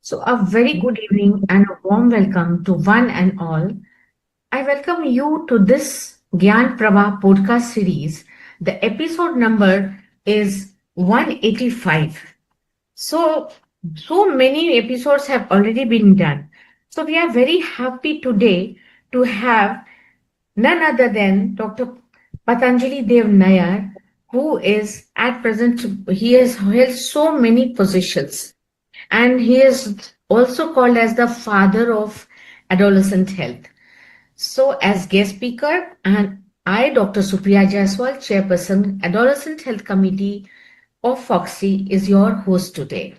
So, a very good evening and a warm welcome to one and all. I welcome you to this Gyan Pravah podcast series. The episode number is 185. So many episodes have already been done. So, we are very happy today to have none other than Dr. Patanjali Dev Nayar, who is at present, he has held so many positions and he is also called as the father of adolescent health. So, as guest speaker, and I, Dr. Supriya Jaiswal, Chairperson, Adolescent Health Committee of Fogsi, is your host today.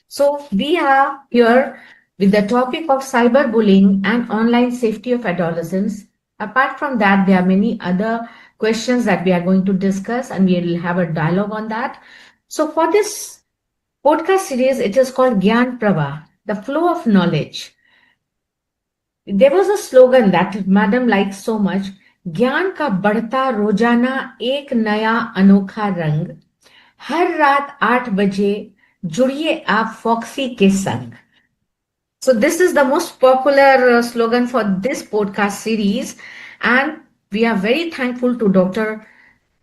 So, we are here with the topic of cyberbullying and online safety of adolescents. Apart from that, there are many other questions that we are going to discuss, and we will have a dialogue on that. So, for this podcast series, it is called Gyan Pravah, the flow of knowledge. There was a slogan that Madam likes so much, ज्ञान का बढ़ता रोजाना एक नया अनोखा रंग, हर रात 8 बजे जुड़िए आप फॉक्सी के संग. So this is the most popular slogan for this podcast series, and we are very thankful to Dr.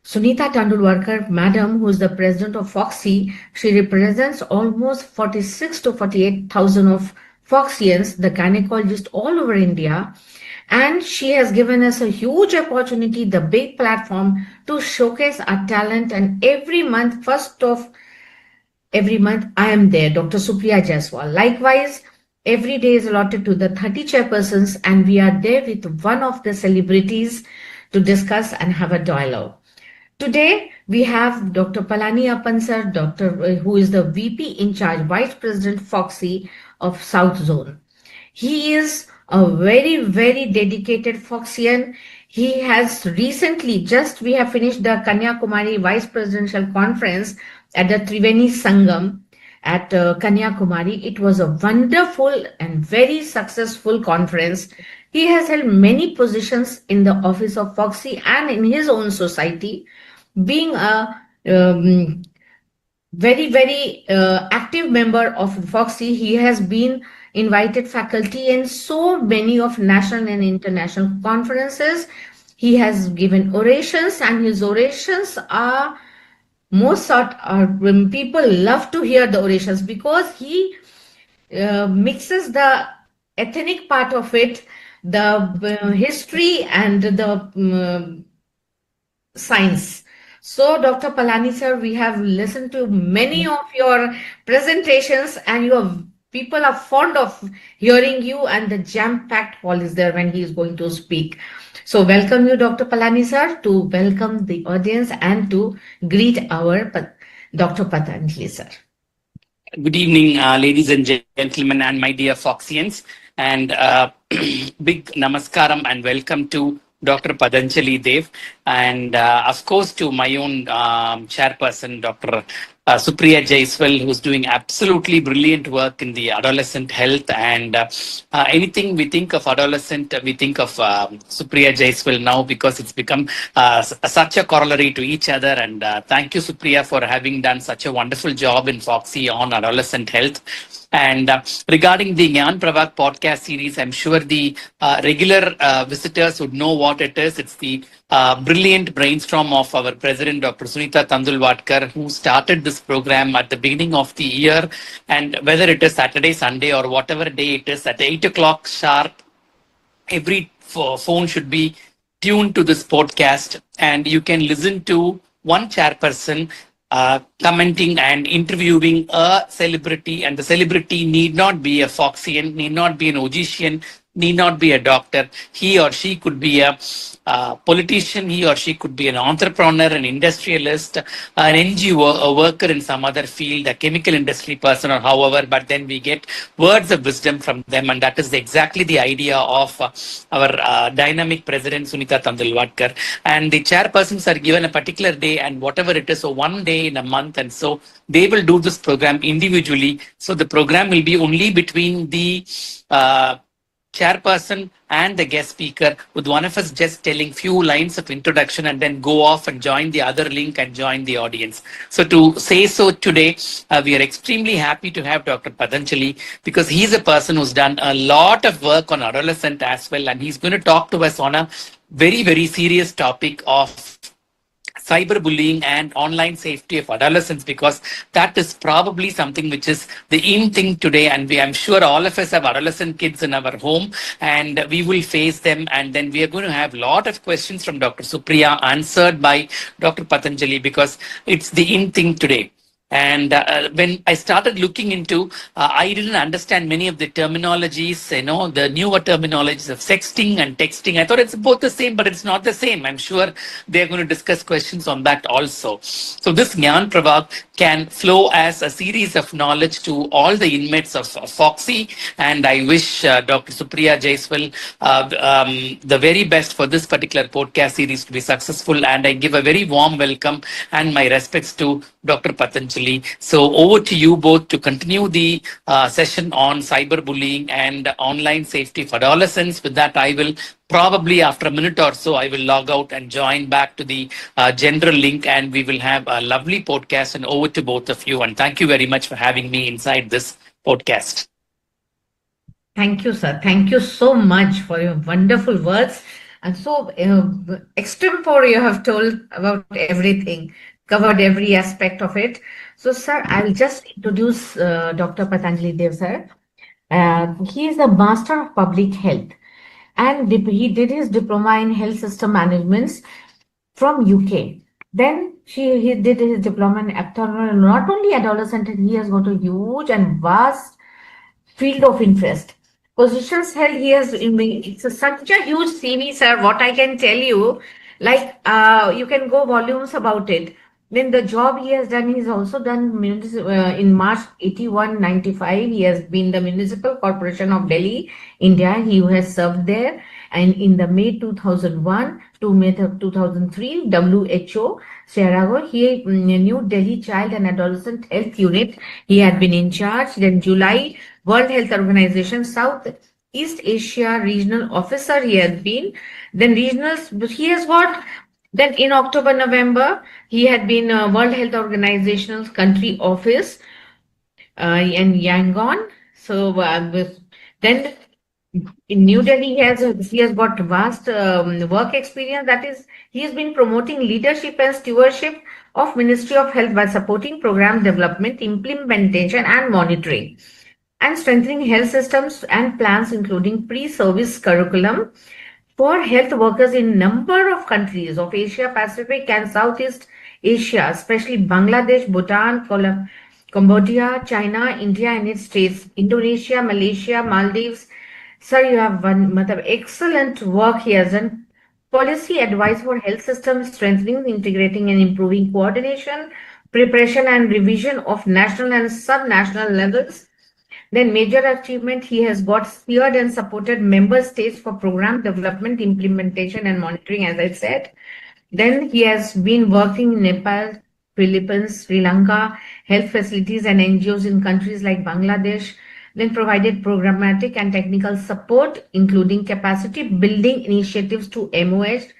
Sunita Tandulwadkar, Madam, who is the president of Fogsi. She represents almost 46 to 48,000 of Foxians, the gynecologists all over India. And she has given us a huge opportunity, the big platform to showcase our talent. And every month, first of every month, I am there, Dr. Supriya Jaiswal. Likewise, every day is allotted to the 30 chairpersons, and we are there with one of the celebrities to discuss and have a dialogue. Today, we have Dr. Palani Appansar, who is the VP in charge, Vice President Foxy of South Zone. He is a very, very dedicated Foxian. He has recently, we have finished the Kanyakumari Vice Presidential Conference at the Triveni Sangam at Kanyakumari. It was a wonderful and very successful conference. He has held many positions in the office of Foxy and in his own society. Being a very active member of Foxy, he has been invited faculty in so many of national and international conferences. He has given orations, and his orations are most sought. People love to hear the orations because he mixes the ethnic part of it, the history, and the science. So, Dr. Palani sir, we have listened to many of your presentations, and people are fond of hearing you, and the jam-packed hall is there when he is going to speak. So, welcome you, Dr. Palani sir, to welcome the audience and to greet our Dr. Patanjali sir. Good evening, ladies and gentlemen, and my dear Foxians, and big namaskaram and welcome to Dr. Patanjali Dev, and of course to my own chairperson, Dr. Supriya Jaiswal, who's doing absolutely brilliant work in the adolescent health. And anything we think of adolescent, we think of Supriya Jaiswal now, because it's become such a corollary to each other. And thank you, Supriya, for having done such a wonderful job in Foxy on adolescent health. And regarding the Gyan Pravah podcast series, I'm sure the regular visitors would know what it is. It's the brilliant brainstorm of our president, Dr. Sunita Tandulwadkar, who started this program at the beginning of the year. And whether it is Saturday, Sunday, or whatever day it is, at 8 o'clock sharp, every phone should be tuned to this podcast, and you can listen to one chairperson commenting and interviewing a celebrity, and the celebrity need not be a Foxian, need not be an Ogician, need not be a doctor. He or she could be a politician, he or she could be an entrepreneur, an industrialist, an NGO, a worker in some other field, a chemical industry person, or however, but then we get words of wisdom from them, and that is exactly the idea of our dynamic president, Sunita Tandulwadkar. And the chairpersons are given a particular day, and whatever it is, so one day in a month, and so they will do this program individually. So the program will be only between the chairperson and the guest speaker, with one of us just telling few lines of introduction and then go off and join the other link and join the audience. So to say so today, we are extremely happy to have Dr. Patanjali because he's a person who's done a lot of work on adolescent as well, and he's going to talk to us on a very, very serious topic of cyberbullying and online safety of adolescents, because that is probably something which is the in thing today. And I'm sure all of us have adolescent kids in our home, and we will face them. And then we are going to have a lot of questions from Dr. Supriya answered by Dr. Patanjali, because it's the in thing today. And when I started looking into, I didn't understand many of the terminologies, the newer terminologies of sexting and texting. I thought it's both the same, but it's not the same. I'm sure they're going to discuss questions on that also. So this Gyan Pravah can flow as a series of knowledge to all the inmates of Fogsi. And I wish Dr. Supriya Jaiswal the very best for this particular podcast series to be successful. And I give a very warm welcome and my respects to Dr. Patanjali. So over to you both to continue the session on cyberbullying and online safety for adolescents. With that, I will probably after a minute or so, I will log out and join back to the general link, and we will have a lovely podcast. And over to both of you. And thank you very much for having me inside this podcast. Thank you, sir. Thank you so much for your wonderful words. And so, extempore, you have told about everything, covered every aspect of it. So, sir, I'll just introduce Dr. Patanjali Dev, sir. He is a master of public health, and he did his diploma in health system management from UK. Then he did his diploma in not only adolescent, he has got a huge and vast field of interest. Positions held, he has, it's such a huge CV, sir. What I can tell you, like you can go volumes about it. Then the job he has done, he's also done in March 81-95. He has been the Municipal Corporation of Delhi, India. He has served there. And in the May 2001 to May 2003, WHO, Chicago, he New Delhi Child and Adolescent Health Unit, he had been in charge. Then July, World Health Organization, South East Asia Regional Officer he has been. Then regionals, he has got, then in October, November, he had been World Health Organization's country office in Yangon. So then in New Delhi, he has got vast work experience. That is, he has been promoting leadership and stewardship of Ministry of Health by supporting program development, implementation, and monitoring, and strengthening health systems and plans, including pre-service curriculum for health workers in number of countries of Asia Pacific and Southeast Asia, especially Bangladesh, Bhutan, Cambodia, China, India and its states, Indonesia, Malaysia, Maldives. Sir, you have excellent work here. Done policy advice for health systems, strengthening, integrating and improving coordination, preparation and revision of national and sub-national levels. Then major achievement, he has got steered and supported member states for program development, implementation and monitoring, as I said. Then he has been working in Nepal, Philippines, Sri Lanka, health facilities and NGOs in countries like Bangladesh. Then provided programmatic and technical support, including capacity building initiatives to MOH,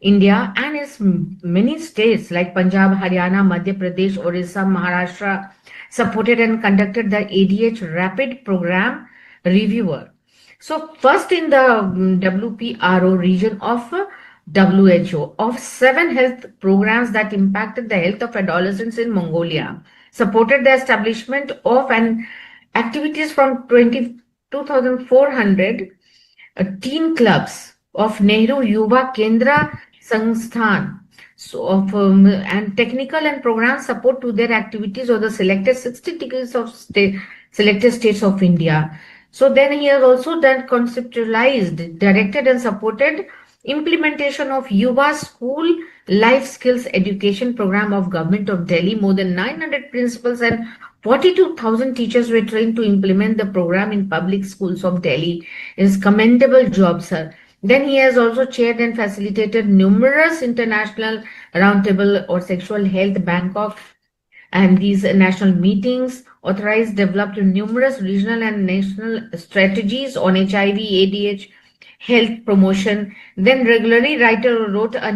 India and its many states like Punjab, Haryana, Madhya Pradesh, Orissa, Maharashtra, supported and conducted the ADH Rapid Program Reviewer. So first in the WPRO region of WHO, of 7 health programs that impacted the health of adolescents in Mongolia, supported the establishment of an activities from 2,400 teen clubs of Nehru Yuva Kendra Sansthan, so and technical and program support to their activities of the selected 60 degrees of selected states of India. So then he has also done conceptualized, directed and supported implementation of Yuva School Life Skills Education Program of Government of Delhi. More than 900 principals and 42,000 teachers were trained to implement the program in public schools of Delhi. It is commendable job, sir. Then he has also chaired and facilitated numerous international roundtable or sexual health Bangkok and these national meetings authorized, developed numerous regional and national strategies on HIV, ADH, health promotion, then regularly wrote a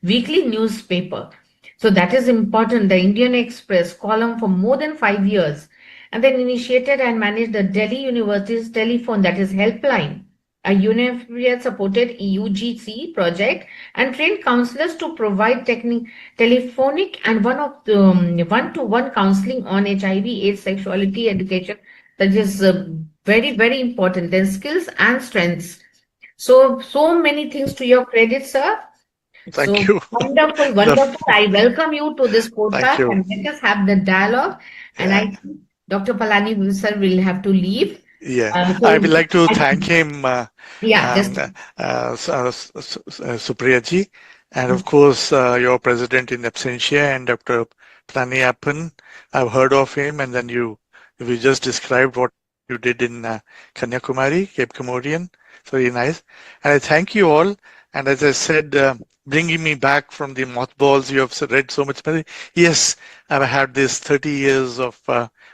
weekly newspaper. So that is important. The Indian Express column for more than 5 years, and then initiated and managed the Delhi University's telephone, that is helpline, a UNIFED supported EUGC project, and trained counselors to provide telephonic and one-to-one counseling on HIV, AIDS, sexuality education. That is very, very important. Then skills and strengths. So many things to your credit, sir. Thank So you. wonderful, The- wonderful. I welcome you to this Thank podcast you. and let us have the dialogue. And I Yeah. think Dr. Palani sir will have to leave. Yeah. I So would like to I, thank him, yeah, just um, Supriya ji, and of course, your president in absentia and Dr. Planiappan. I've heard of him, and then you just described what you did in Kanyakumari, Cape Comorian. It's very nice. And I thank you all. And as I said, bringing me back from the mothballs, you have read so much. Yes, I've had this 30 years of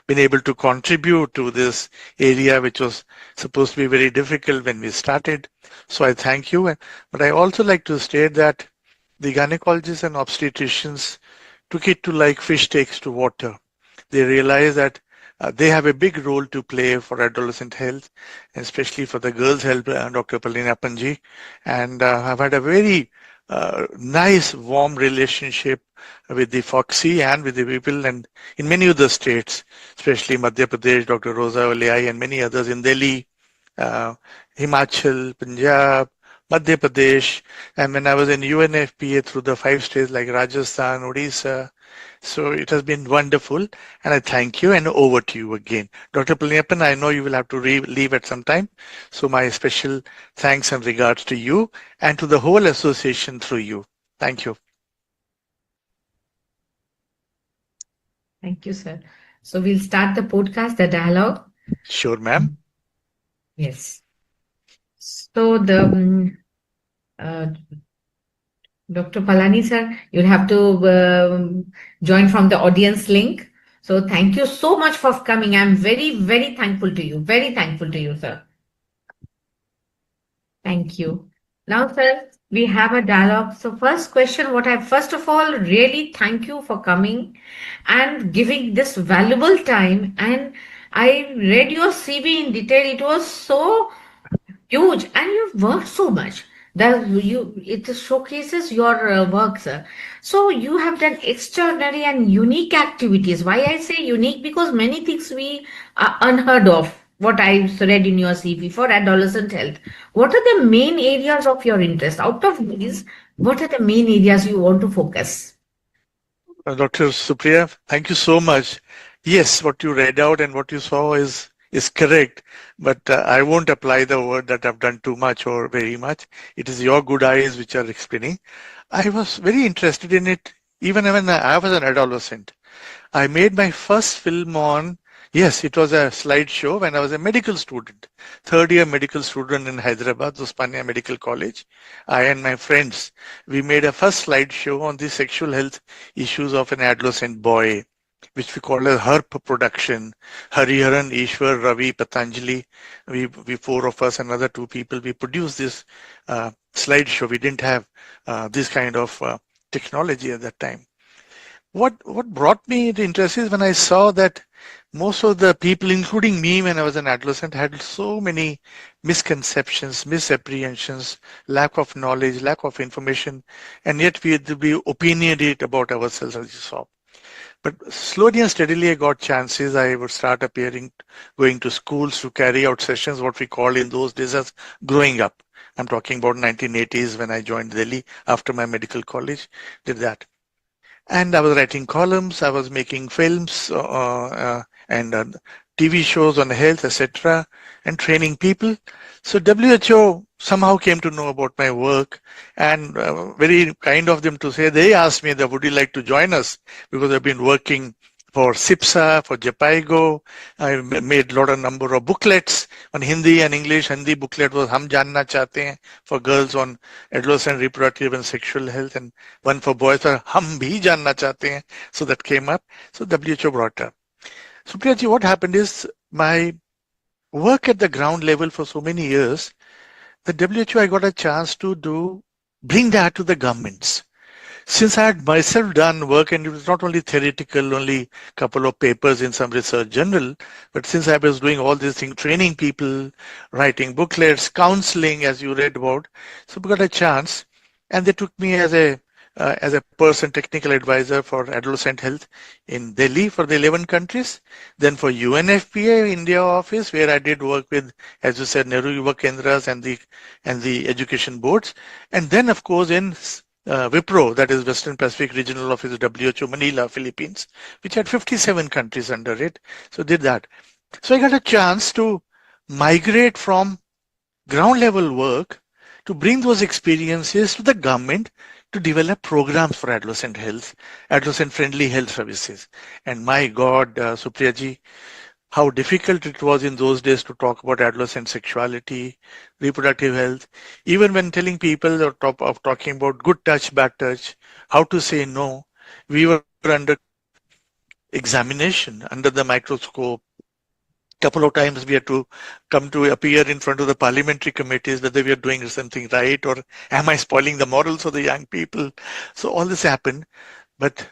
been able to contribute to this area, which was supposed to be very difficult when we started. So I thank you. But I also like to state that the gynecologists and obstetricians took it to like fish takes to water. They realized that they have a big role to play for adolescent health, and especially for the girls' health, Dr. Palina Panji. And I've had a very nice, warm relationship with the Fogsi and with the people, and in many other states, especially Madhya Pradesh, Dr. Rosa Oliai, and many others in Delhi, uh, Himachal, Punjab, Madhya Pradesh, and when I was in UNFPA through the 5 states like Rajasthan, Odisha. So it has been wonderful, and I thank you, and over to you again. Dr. Palniappan, I know you will have to leave at some time, so my special thanks and regards to you and to the whole association through you. Thank you. thank you, sir. So we'll start the podcast, the dialogue. Sure, ma'am. Yes. So the uh, Dr. Palani sir, you'll have to join from the audience link. So thank you so much for coming. I'm very, very thankful to you. Very thankful to you, sir. Thank you. Now, sir, we have a dialogue. So first question, first of all, really thank you for coming and giving this valuable time. And I read your CV in detail. It was so huge, and you've worked so much that it showcases your work, sir. So you have done extraordinary and unique activities. Why I say unique? Because many things we are unheard of. What I read in your CV for adolescent health. What are the main areas of your interest? Out of these, what are the main areas you want to focus? Dr. Supriya, thank you so much. Yes, what you read out and what you saw is correct, but I won't apply the word that I've done too much or very much. It is your good eyes which are explaining. I was very interested in it even when I was an adolescent. I made my first film on, yes, it was a slideshow when I was a medical student, third year medical student in Hyderabad, Usmania Medical College. I and my friends, we made a first slideshow on the sexual health issues of an adolescent boy, which we call a HERP production. Hariharan, Ishwar, Ravi, Patanjali, we four of us, another two people, we produced this slideshow. We didn't have this kind of technology at that time. What brought me the interest is when I saw that most of the people, including me when I was an adolescent, had so many misconceptions, misapprehensions, lack of knowledge, lack of information, and yet we had to be opinionated about ourselves, as you saw. But slowly and steadily I got chances. I would start appearing, going to schools to carry out sessions, what we called in those days as growing up. I'm talking about 1980s when I joined Delhi after my medical college, did that. And I was writing columns, I was making films and TV shows on health, etc., and training people. So WHO somehow came to know about my work, and very kind of them to say, they asked me that would you like to join us, because I've been working for SIPSA, for Japaigo. I made a lot of number of booklets on Hindi and English. Hindi booklet was Hum Janna Chahte Hain for girls on adolescent reproductive and sexual health, and one for boys for Hum Bhi Janna Chahte Hain. So that came up. So WHO brought up. Supriyaji, what happened is my work at the ground level for so many years, the WHO, I got a chance to bring that to the governments. Since I had myself done work, and it was not only theoretical, only couple of papers in some research journal, but since I was doing all these things, training people, writing booklets, counseling, as you read about, so we got a chance, and they took me as a person technical advisor for adolescent health in Delhi for the 11 countries. Then for UNFPA India office, where I did work with, as you said, Nehru Yuva Kendras and the education boards, and then of course in WIPRO, that is Western Pacific Regional Office, WHO Manila, Philippines, which had 57 countries under it. So did that. So I got a chance to migrate from ground level work to bring those experiences to the government to develop programs for adolescent health, adolescent friendly health services. And my God, Supriyaji, how difficult it was in those days to talk about adolescent sexuality, reproductive health. Even when telling people of talking about good touch, bad touch, how to say no, we were under examination, under the microscope. Couple of times we had to come to appear in front of the parliamentary committees whether we are doing something right or am I spoiling the morals of the young people. So all this happened. But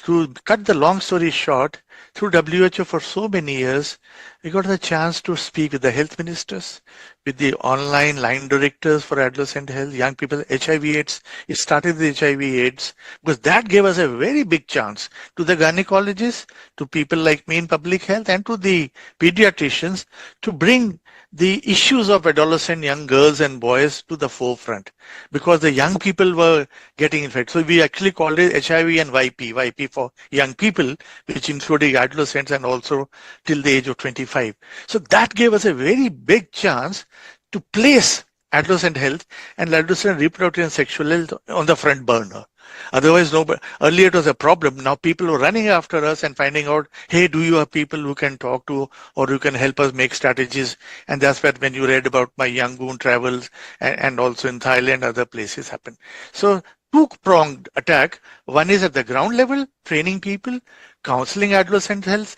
to cut the long story short, through WHO for so many years, we got the chance to speak with the health ministers, with the online line directors for adolescent health, young people, HIV/AIDS. It started with HIV/AIDS because that gave us a very big chance to the gynecologists, to people like me in public health, and to the pediatricians to bring the issues of adolescent young girls and boys to the forefront because the young people were getting infected. So we actually called it HIV and YP for young people, which included adolescents and also till the age of 25. So that gave us a very big chance to place adolescent health and adolescent reproductive and sexual health on the front burner. Otherwise, no. Earlier it was a problem. Now people are running after us and finding out, hey, do you have people who can talk to or who can help us make strategies? And that's where when you read about my Yangon travels and also in Thailand, other places happen. So two-pronged attack. One is at the ground level, training people, counseling adolescent health,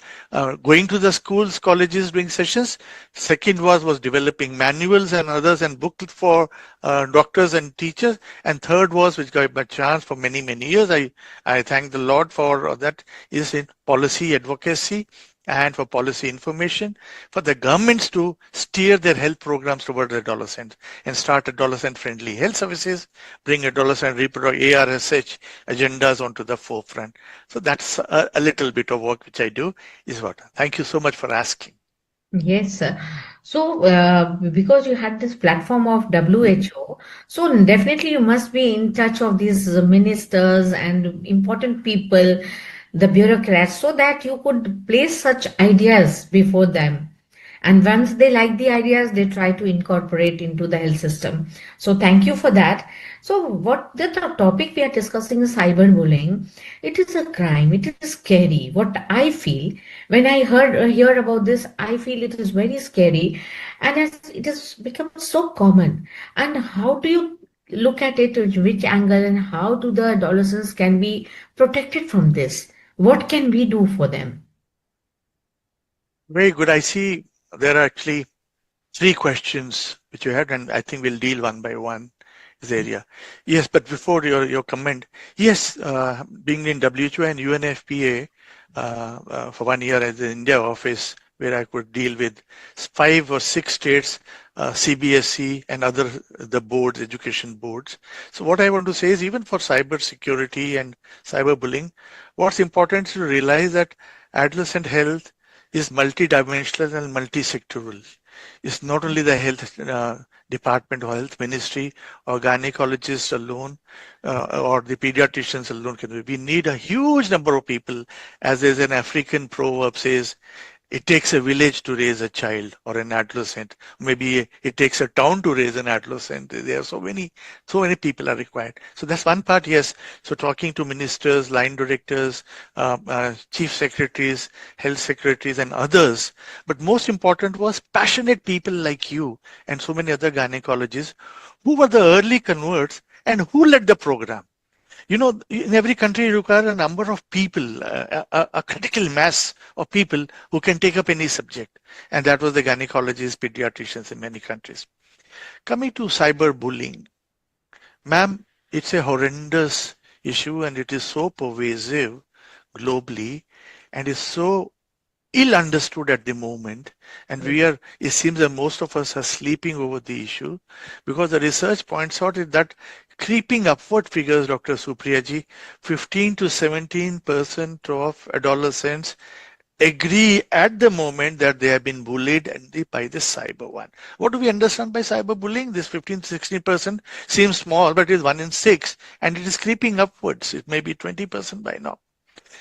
going to the schools, colleges, doing sessions. Second was developing manuals and others and booklets for doctors and teachers. And third was, which got my chance for many, many years, I thank the Lord for that, is in policy advocacy and for policy information, for the governments to steer their health programs towards adolescents and start adolescent-friendly health services, bring adolescent reproductive ARSH agendas onto the forefront. So that's a little bit of work which I do is what. Thank you so much for asking. Yes, sir. So, because you had this platform of WHO, so definitely you must be in touch of these ministers and important people, the bureaucrats, so that you could place such ideas before them. And once they like the ideas, they try to incorporate into the health system. So, thank you for that. So, what the topic we are discussing is cyberbullying. It is a crime. It is scary. What I feel when I hear about this, I feel it is very scary, and as it has become so common. And how do you look at it? Which angle and how do the adolescents can be protected from this? What can we do for them? Very good. I see there are actually three questions which you had, and I think we'll deal one by one. Area. Yes, but before your comment, yes, being in WHO and UNFPA for 1 year as the India office, where I could deal with 5 or 6 states, CBSE and other the boards, education boards. So what I want to say is even for cyber security and cyberbullying, what's important is to realize that adolescent health is multidimensional and multi-sectoral. It's not only the health department or health ministry or gynecologists alone or the pediatricians alone can do. We need a huge number of people, as there's an African proverb says, it takes a village to raise a child or an adolescent. Maybe it takes a town to raise an adolescent. There are so many people are required. So that's one part, yes. So talking to ministers, line directors, chief secretaries, health secretaries and others. But most important was passionate people like you and so many other gynecologists who were the early converts and who led the program. In every country you require a number of people, a critical mass of people who can take up any subject. And that was the gynecologists, pediatricians in many countries. Coming to cyberbullying, ma'am, it's a horrendous issue and it is so pervasive globally and is so ill understood at the moment, and it seems that most of us are sleeping over the issue, because the research points out that creeping upward figures, Dr. Supriyaji, 15 to 17% of adolescents agree at the moment that they have been bullied by the cyber one. What do we understand by cyberbullying? This 15 to 16% seems small, but it is 1 in 6, and it is creeping upwards. It may be 20% by now.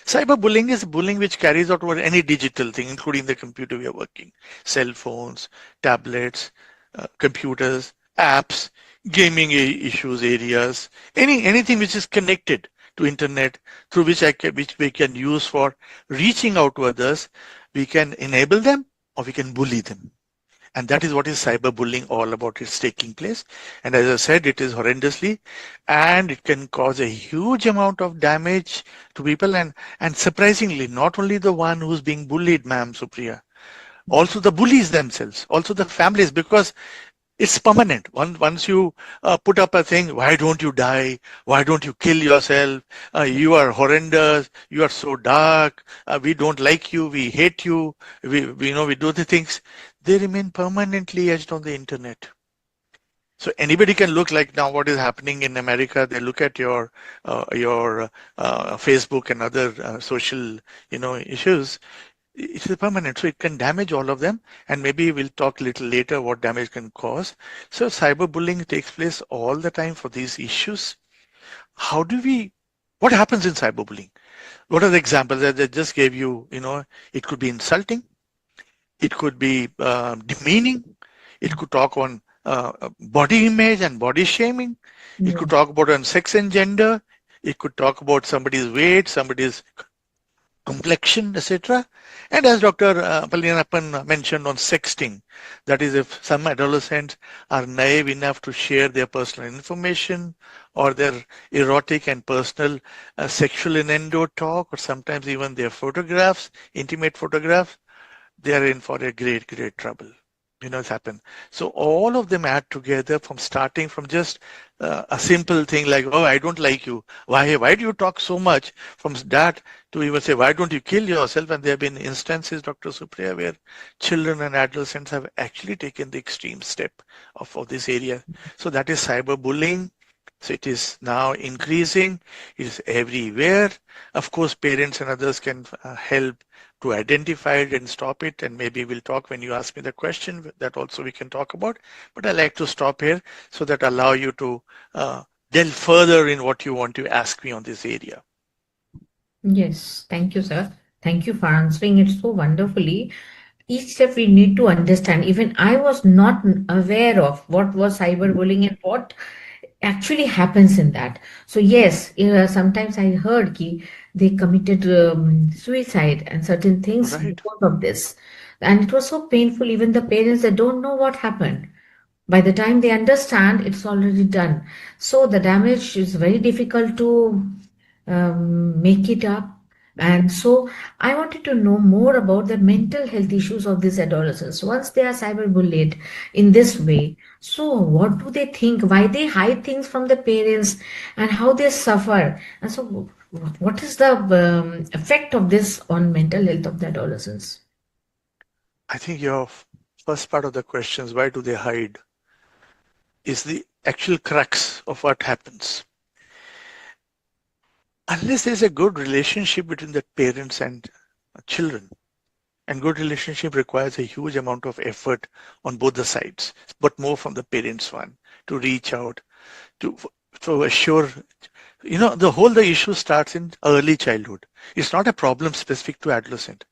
Cyberbullying is bullying which carries out over any digital thing, including the computer we are working, cell phones, tablets, computers, apps, gaming issues areas, anything which is connected to internet, through which we can use for reaching out to others. We can enable them or we can bully them. And that is what is cyberbullying all about. It's taking place. And as I said, it is horrendously, and it can cause a huge amount of damage to people. And surprisingly, not only the one who's being bullied, ma'am Supriya, also the bullies themselves, also the families, because it's permanent. Once you put up a thing, why don't you die? Why don't you kill yourself? You are horrendous. You are so dark. We don't like you. We hate you. We do the things. They remain permanently etched on the internet. So anybody can look, like now what is happening in America. They look at your Facebook and other social issues. It is permanent, so it can damage all of them, and maybe we'll talk a little later what damage can cause. So cyberbullying takes place all the time for these issues. What happens in cyberbullying? What are the examples that I just gave you? It could be insulting, it could be demeaning, it could talk on body image and body shaming, it could talk about on sex and gender, it could talk about somebody's weight, somebody's complexion, etc. And as Dr. Palyanappan mentioned on sexting, that is, if some adolescents are naive enough to share their personal information or their erotic and personal sexual innuendo talk, or sometimes even their photographs, intimate photographs, they are in for a great, great trouble. It's happened. So all of them add together, from starting from just a simple thing like, oh, I don't like you. Why do you talk so much? From that to even say, why don't you kill yourself? And there have been instances, Dr. Supriya, where children and adolescents have actually taken the extreme step of this area. So that is cyberbullying. So it is now increasing. It is everywhere. Of course, parents and others can help to identify it and stop it. And maybe we'll talk when you ask me the question, that also we can talk about. But I like to stop here so that allow you to delve further in what you want to ask me on this area. Yes, thank you, sir. Thank you for answering it so wonderfully. Each step we need to understand. Even I was not aware of what was cyberbullying and what actually happens in that. So yes, sometimes I heard they committed suicide and certain things Right. because of this, and it was so painful. Even the parents, they don't know what happened. By the time they understand, it's already done. So the damage is very difficult to make it up. And so I wanted to know more about the mental health issues of these adolescents once they are cyberbullied in this way. So what do they think? Why they hide things from the parents and how they suffer? And so what is the effect of this on mental health of the adolescents? I think your first part of the questions, why do they hide, is the actual crux of what happens. Unless there's a good relationship between the parents and children, and good relationship requires a huge amount of effort on both the sides, but more from the parents one, to reach out, to assure, the issue starts in early childhood. It's not a problem specific to adolescent.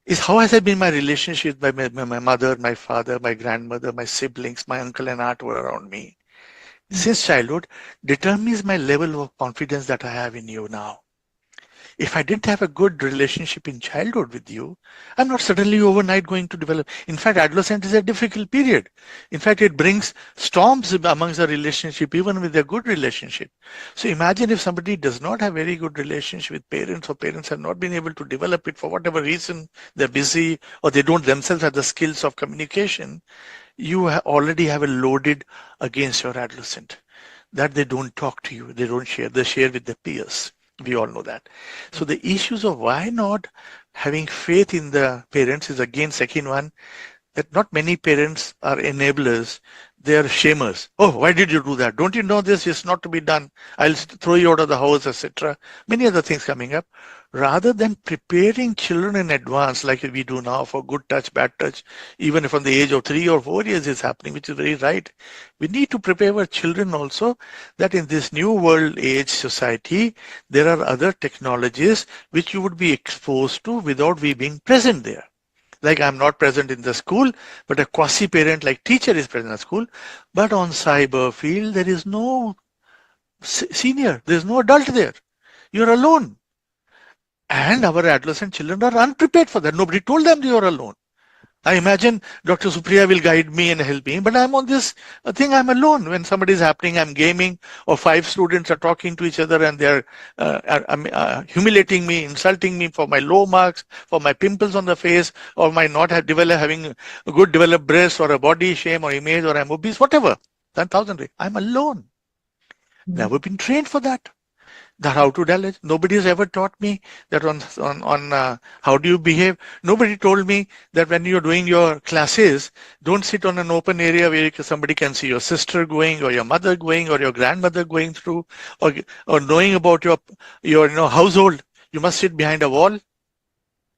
Is how has been my relationship with my mother, my father, my grandmother, my siblings, my uncle and aunt were around me since childhood, determines my level of confidence that I have in you now. If I didn't have a good relationship in childhood with you, I'm not suddenly overnight going to develop. In fact, adolescence is a difficult period. In fact, it brings storms amongst the relationship, even with a good relationship. So imagine if somebody does not have very good relationship with parents, or parents have not been able to develop it for whatever reason, they're busy, or they don't themselves have the skills of communication. You already have a loaded against your adolescent, that they don't talk to you, they don't share, they share with their peers. We all know that. So the issues of why not having faith in the parents is again second one, that not many parents are enablers. They are shamers. Oh, why did you do that? Don't you know this is not to be done? I'll throw you out of the house, etc. Many other things coming up. Rather than preparing children in advance, like we do now for good touch, bad touch, even from the age of 3 or 4 years is happening, which is very right. We need to prepare our children also that in this new world age society, there are other technologies which you would be exposed to without we being present there. Like I'm not present in the school, but a quasi-parent like teacher is present in the school. But on cyber field, there is no senior, there is no adult there. You're alone. And our adolescent children are unprepared for that. Nobody told them they are alone. I imagine Dr. Supriya will guide me and help me, but I'm on this thing, I'm alone. When somebody is happening, I'm gaming, or 5 students are talking to each other and they're humiliating me, insulting me for my low marks, for my pimples on the face, or my not having a good developed breast, or a body shame or image, or I'm obese, whatever. 10,000 ways. I'm alone. Never been trained for that. That how to tell it. Nobody has ever taught me that on how do you behave. Nobody told me that when you're doing your classes, don't sit on an open area where somebody can see your sister going, or your mother going, or your grandmother going through, or knowing about your household. You must sit behind a wall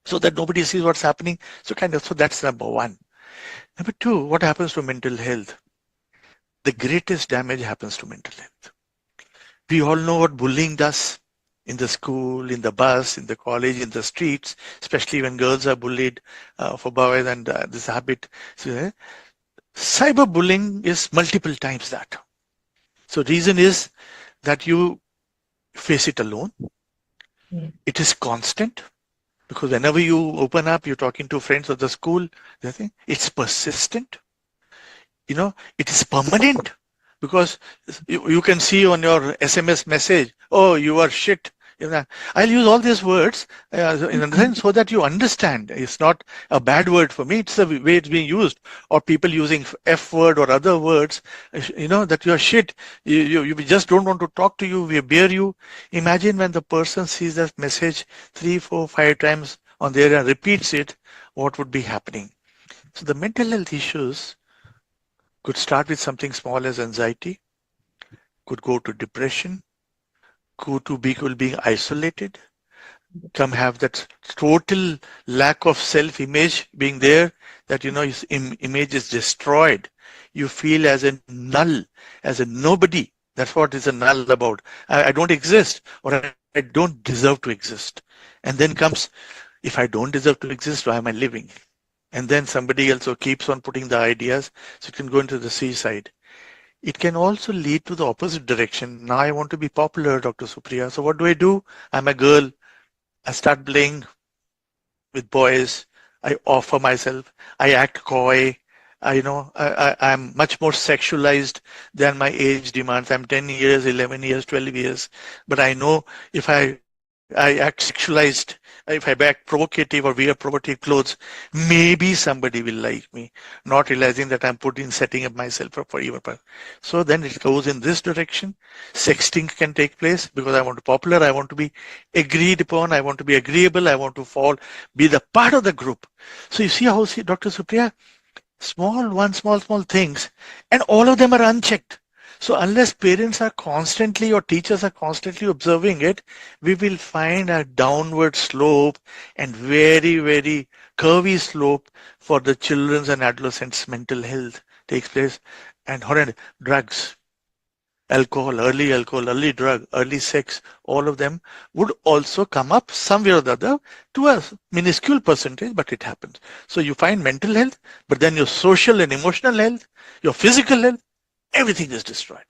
so that nobody sees what's happening. So that's number one. Number two, what happens to mental health? The greatest damage happens to mental health. We all know what bullying does in the school, in the bus, in the college, in the streets, especially when girls are bullied for boys and this habit. So, cyberbullying is multiple times that. So reason is that you face it alone. It is constant, because whenever you open up, you're talking to friends of the school. It's persistent. It is permanent. Because you can see on your SMS message, oh, you are shit. I'll use all these words in a sense so that you understand. It's not a bad word for me. It's the way it's being used. Or people using F word or other words, that you're shit. You just don't want to talk to you. We bear you. Imagine when the person sees that message 3, 4, 5 times on there and repeats it, what would be happening? So the mental health issues could start with something small as anxiety, could go to depression, could to people being isolated, come have that total lack of self-image being there, that his image is destroyed. You feel as a null, as a nobody. That's what is a null about. I don't exist, or I don't deserve to exist. And then comes, if I don't deserve to exist, why am I living? And then somebody also keeps on putting the ideas, so it can go into the suicide. It can also lead to the opposite direction. Now I want to be popular, Dr. Supriya. So what do? I'm a girl. I start playing with boys. I offer myself. I act coy. I'm much more sexualized than my age demands. I'm 10 years, 11 years, 12 years. But I know if I act sexualized, if I act provocative or wear provocative clothes, maybe somebody will like me, not realizing that I'm setting up myself up for even. So then it goes in this direction. Sexting can take place because I want to be popular, I want to be agreed upon, I want to be agreeable, I want to be the part of the group. So you see how, Dr. Supriya, small things, and all of them are unchecked. So unless parents are constantly or teachers are constantly observing it, we will find a downward slope and very, very curvy slope for the children's and adolescents' mental health takes place. And drugs, early drug, early sex, all of them would also come up somewhere or the other to a minuscule percentage, but it happens. So you find mental health, but then your social and emotional health, your physical health, everything is destroyed.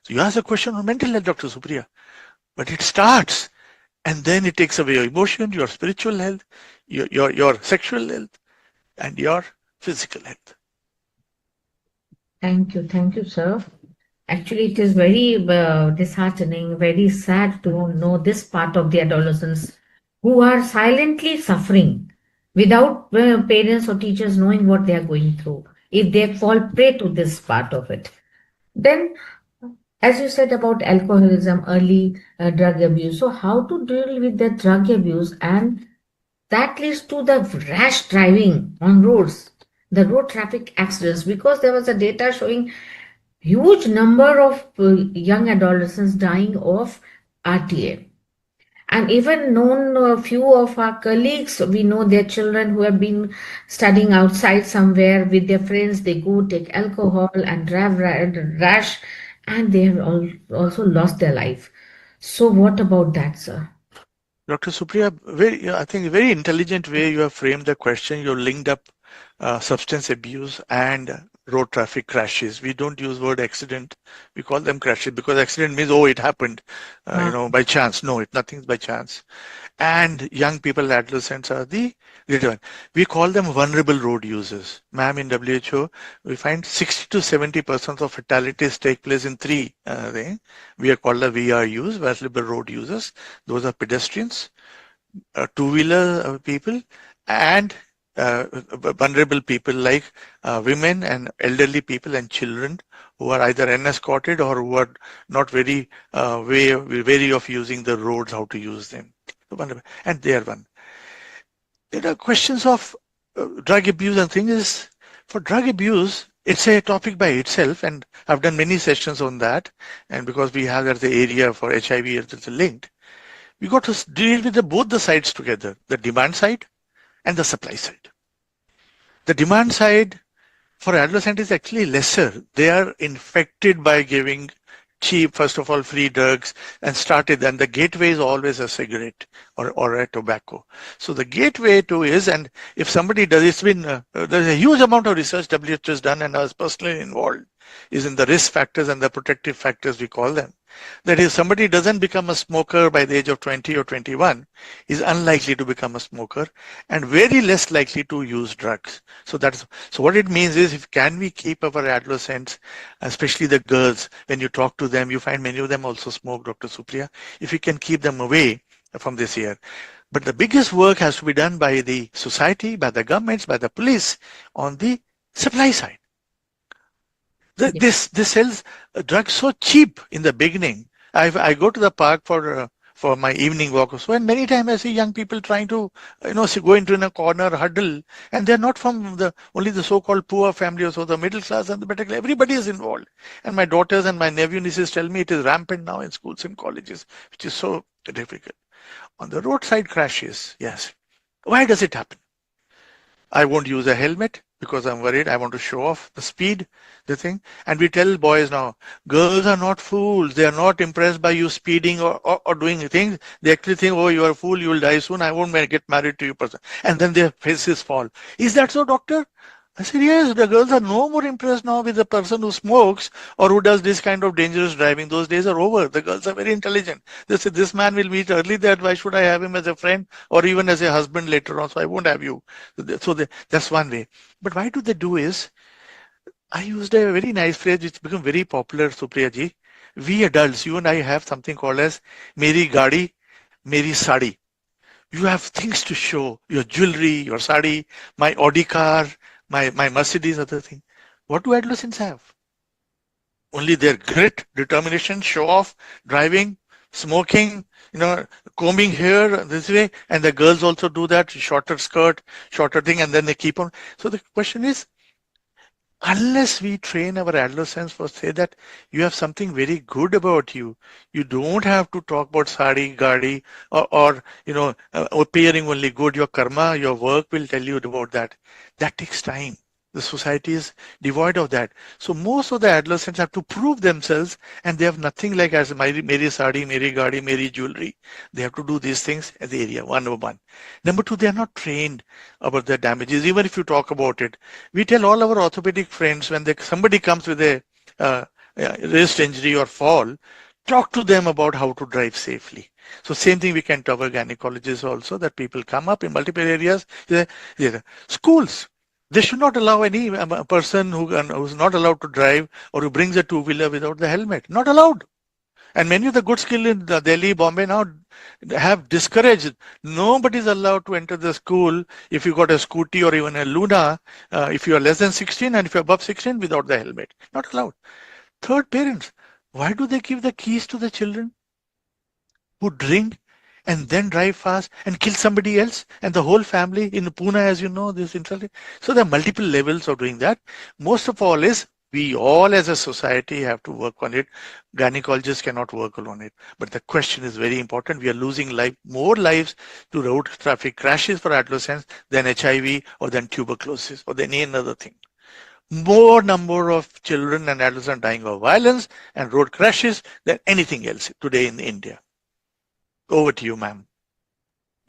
So you ask a question on mental health, Dr. Supriya, but it starts And then it takes away your emotion, your spiritual health, your sexual health, and your physical health. Thank you, sir. Actually, it is very disheartening, very sad to know this part of the adolescents who are silently suffering without parents or teachers knowing what they are going through if they fall prey to this part of it. Then, as you said about alcoholism, early drug abuse, so how to deal with the drug abuse, and that leads to the rash driving on roads, the road traffic accidents, because there was a data showing huge number of young adolescents dying of RTA. And even known a few of our colleagues, we know their children who have been studying outside somewhere with their friends, they go take alcohol and drive rash, and they have also lost their life. So what about that, sir? Dr. Supriya, I think a very intelligent way you have framed the question. You linked up substance abuse and road traffic crashes. We don't use word accident. We call them crashes because accident means, oh, it happened, Uh, by chance. No, nothing's by chance. And young people, adolescents are the greater one. We call them vulnerable road users. Ma'am, in WHO, we find 60 to 70% of fatalities take place in three things. We are called the VRUs, vulnerable road users. Those are pedestrians, two-wheeler people, and vulnerable people like women and elderly people and children who are either unescorted or who are not very wary of using the roads, how to use them. And they are one. There are questions of drug abuse and things. Is for drug abuse, it's a topic by itself, and I've done many sessions on that. And because we have that the area for HIV is linked, we got to deal with both the sides together, the demand side and the supply side. The demand side for adolescent is actually lesser. They are infected by giving cheap, first of all, free drugs and started, and the gateway is always a cigarette or a tobacco. So the gateway to is, and if somebody does, it's been, there's a huge amount of research WHO has done and I was personally involved, is in the risk factors and the protective factors, we call them. That if somebody doesn't become a smoker by the age of 20 or 21, is unlikely to become a smoker and very less likely to use drugs. So what it means is, if can we keep our adolescents, especially the girls, when you talk to them, you find many of them also smoke, Dr. Supriya, if we can keep them away from this year. But the biggest work has to be done by the society, by the governments, by the police on the supply side. yeah. This sells drugs so cheap in the beginning. I go to the park for my evening walk. So, and many times I see young people trying to, go into in a corner, huddle, and they're not from only the so-called poor family or so, the middle class and the better class. Everybody is involved. And my daughters and my nephew nieces tell me it is rampant now in schools and colleges, which is so difficult. On the roadside crashes, yes. Why does it happen? I won't use a helmet because I'm worried. I want to show off the speed, the thing. And we tell boys now, girls are not fools. They are not impressed by you speeding or doing things. They actually think, oh, you are a fool. You will die soon. I won't get married to you person. And then their faces fall. Is that so, doctor? I said, yes, the girls are no more impressed now with the person who smokes or who does this kind of dangerous driving. Those days are over. The girls are very intelligent. They say, this man will meet early, that why should I have him as a friend or even as a husband later on? So I won't have you. That's one way. But why do they do is, I used a very nice phrase which became very popular, Supriya ji. We adults, you and I have something called as Meri Gadi, Meri Sadi. You have things to show, your jewelry, your sari, my Audi car, my Mercedes, other thing. What do adolescents have? Only their grit, determination, show off, driving, smoking, combing hair this way. And the girls also do that, shorter skirt, shorter thing, and then they keep on. So the question is, unless we train our adolescents for say that you have something very good about you, you don't have to talk about sari, gadi, or appearing only good. Your karma, your work will tell you about that. That takes time. The society is devoid of that. So most of the adolescents have to prove themselves, and they have nothing like as Meri sari, Meri gadi, Meri jewelry. They have to do these things at the area, one over one. Number two, they are not trained about the damages. Even if you talk about it, we tell all our orthopedic friends when somebody comes with a wrist injury or fall, talk to them about how to drive safely. So same thing we can cover gynecologists also, that people come up in multiple areas. Schools, they should not allow any a person who's not allowed to drive or who brings a two-wheeler without the helmet. Not allowed. And many of the good skill in Delhi, Bombay now have discouraged. Nobody is allowed to enter the school if you got a scooty or even a Luna, if you are less than 16 and if you're above 16 without the helmet. Not allowed. Third, parents. Why do they give the keys to the children who drink and then drive fast and kill somebody else and the whole family in Pune, as you know, this insulting. So there are multiple levels of doing that. Most of all is we all as a society have to work on it. Gynecologists cannot work on it. But the question is very important. We are losing more lives to road traffic crashes for adolescents than HIV or than tuberculosis or than any other thing. More number of children and adolescents dying of violence and road crashes than anything else today in India. Over to you, ma'am.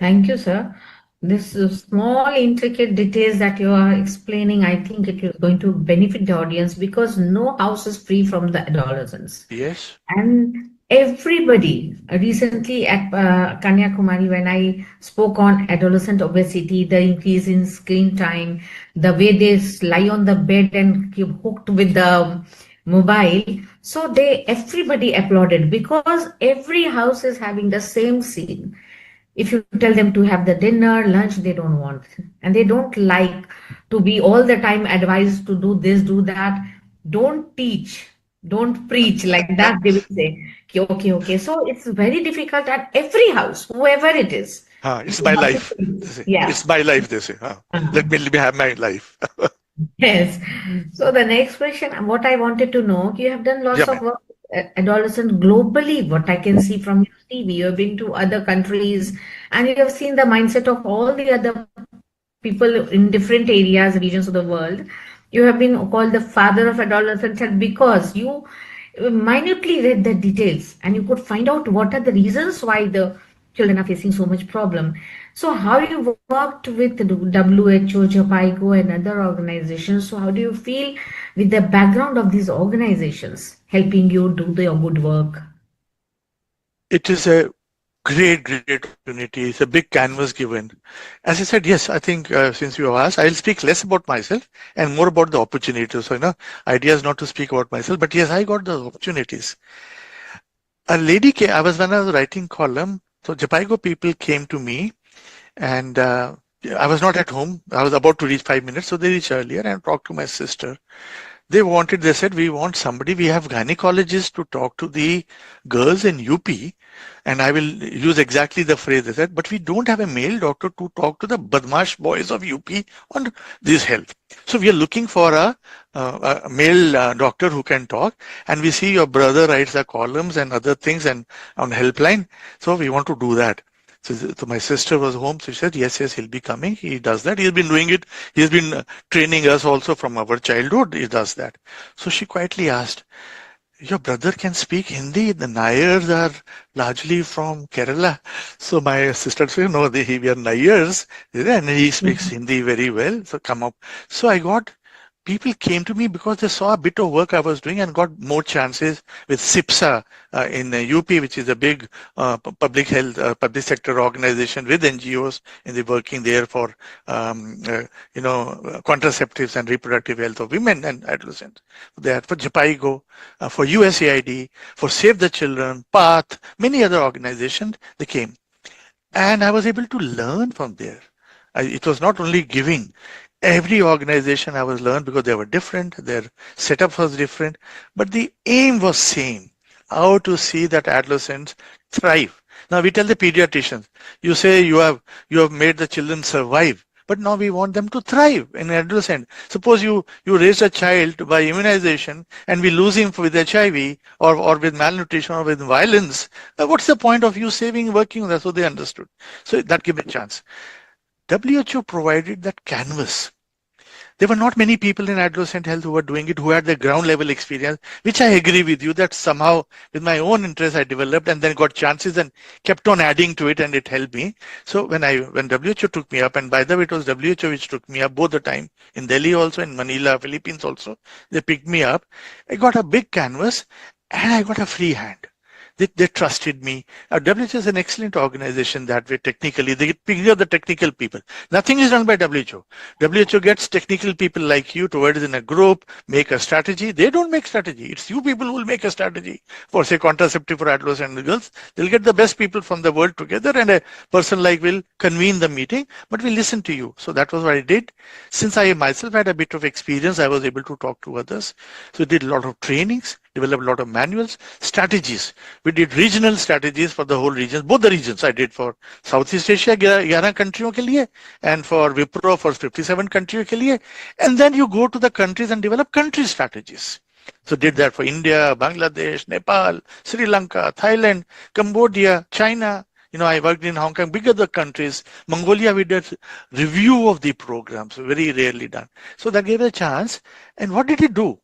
Thank you, sir. This small, intricate details that you are explaining, I think it is going to benefit the audience because no house is free from the adolescents. Yes. And everybody, recently at Kanyakumari, when I spoke on adolescent obesity, the increase in screen time, the way they lie on the bed and keep hooked with the mobile, so everybody applauded because every house is having the same scene. If you tell them to have the dinner, lunch, they don't want. And they don't like to be all the time advised to do this, do that. Don't teach, don't preach like that, they will say. Okay, okay. So it's very difficult at every house, whoever it is. It's my life. Yeah. It's my life, they say. Let me have my life. Yes. So the next question, what I wanted to know, you have done lots of work with adolescent globally, what I can see from your TV. You have been to other countries and you have seen the mindset of all the other people in different areas, regions of the world. You have been called the father of adolescence because you minutely read the details and you could find out what are the reasons why the children are facing so much problem. So how you worked with the WHO, JAPICO and other organizations. So how do you feel with the background of these organizations helping you do their good work? It is a great opportunity. It's a big canvas given. As I said, yes, I think since you have asked, I'll speak less about myself and more about the opportunities. So, idea is not to speak about myself, but yes, I got the opportunities. When I was writing column, so JAPICO people came to me and I was not at home. I was about to reach 5 minutes, so they reached earlier and talked to my sister. They said, we want somebody, we have gynecologists to talk to the girls in UP, and I will use exactly the phrase they said, but we don't have a male doctor to talk to the badmash boys of UP on this health. So we are looking for a male doctor who can talk, and we see your brother writes the columns and other things and on helpline, so we want to do that. So my sister was home. So she said, yes, he'll be coming. He does that. He's been doing it. He's been training us also from our childhood. He does that. So she quietly asked, your brother can speak Hindi. The Nayars are largely from Kerala. So my sister said, no, we are Nayars. And he speaks Hindi very well. So come up. So people came to me because they saw a bit of work I was doing and got more chances with SIPSA in UP, which is a big public health, public sector organization with NGOs, and they're working there for, contraceptives and reproductive health of women and adolescents. They had for JAPICO, for USAID, for Save the Children, PATH, many other organizations, they came. And I was able to learn from there. It was not only giving. Every organization I was learned because they were different, their setup was different, but the aim was same, how to see that adolescents thrive. Now we tell the pediatricians, you say you have made the children survive, but now we want them to thrive in adolescent. Suppose you raise a child by immunization and we lose him with HIV or with malnutrition or with violence, what's the point of you working on that? So they understood. So that gave me a chance. WHO provided that canvas. There were not many people in adolescent health who were doing it, who had the ground level experience, which I agree with you that somehow with my own interest I developed and then got chances and kept on adding to it and it helped me. So when WHO took me up, and by the way, it was WHO which took me up both the time in Delhi also, in Manila, Philippines also, they picked me up. I got a big canvas and I got a free hand. They trusted me. WHO is an excellent organization that way technically. They pick up the technical people. Nothing is done by WHO. WHO gets technical people like you towards in a group, make a strategy. They don't make strategy. It's you people who will make a strategy for say contraceptive for adolescent girls. They'll get the best people from the world together and a person like will convene the meeting, but we listen to you. So that was what I did. Since I myself had a bit of experience, I was able to talk to others. So we did a lot of trainings, developed a lot of manuals, strategies. We did regional strategies for the whole regions, both the regions I did for Southeast Asia, 11 countries के लिए, and for Wipro for 57 countries के लिए. And then you go to the countries and develop country strategies. So did that for India, Bangladesh, Nepal, Sri Lanka, Thailand, Cambodia, China. I worked in Hong Kong, big other countries. Mongolia, we did review of the programs, very rarely done. So that gave a chance. And what did it do?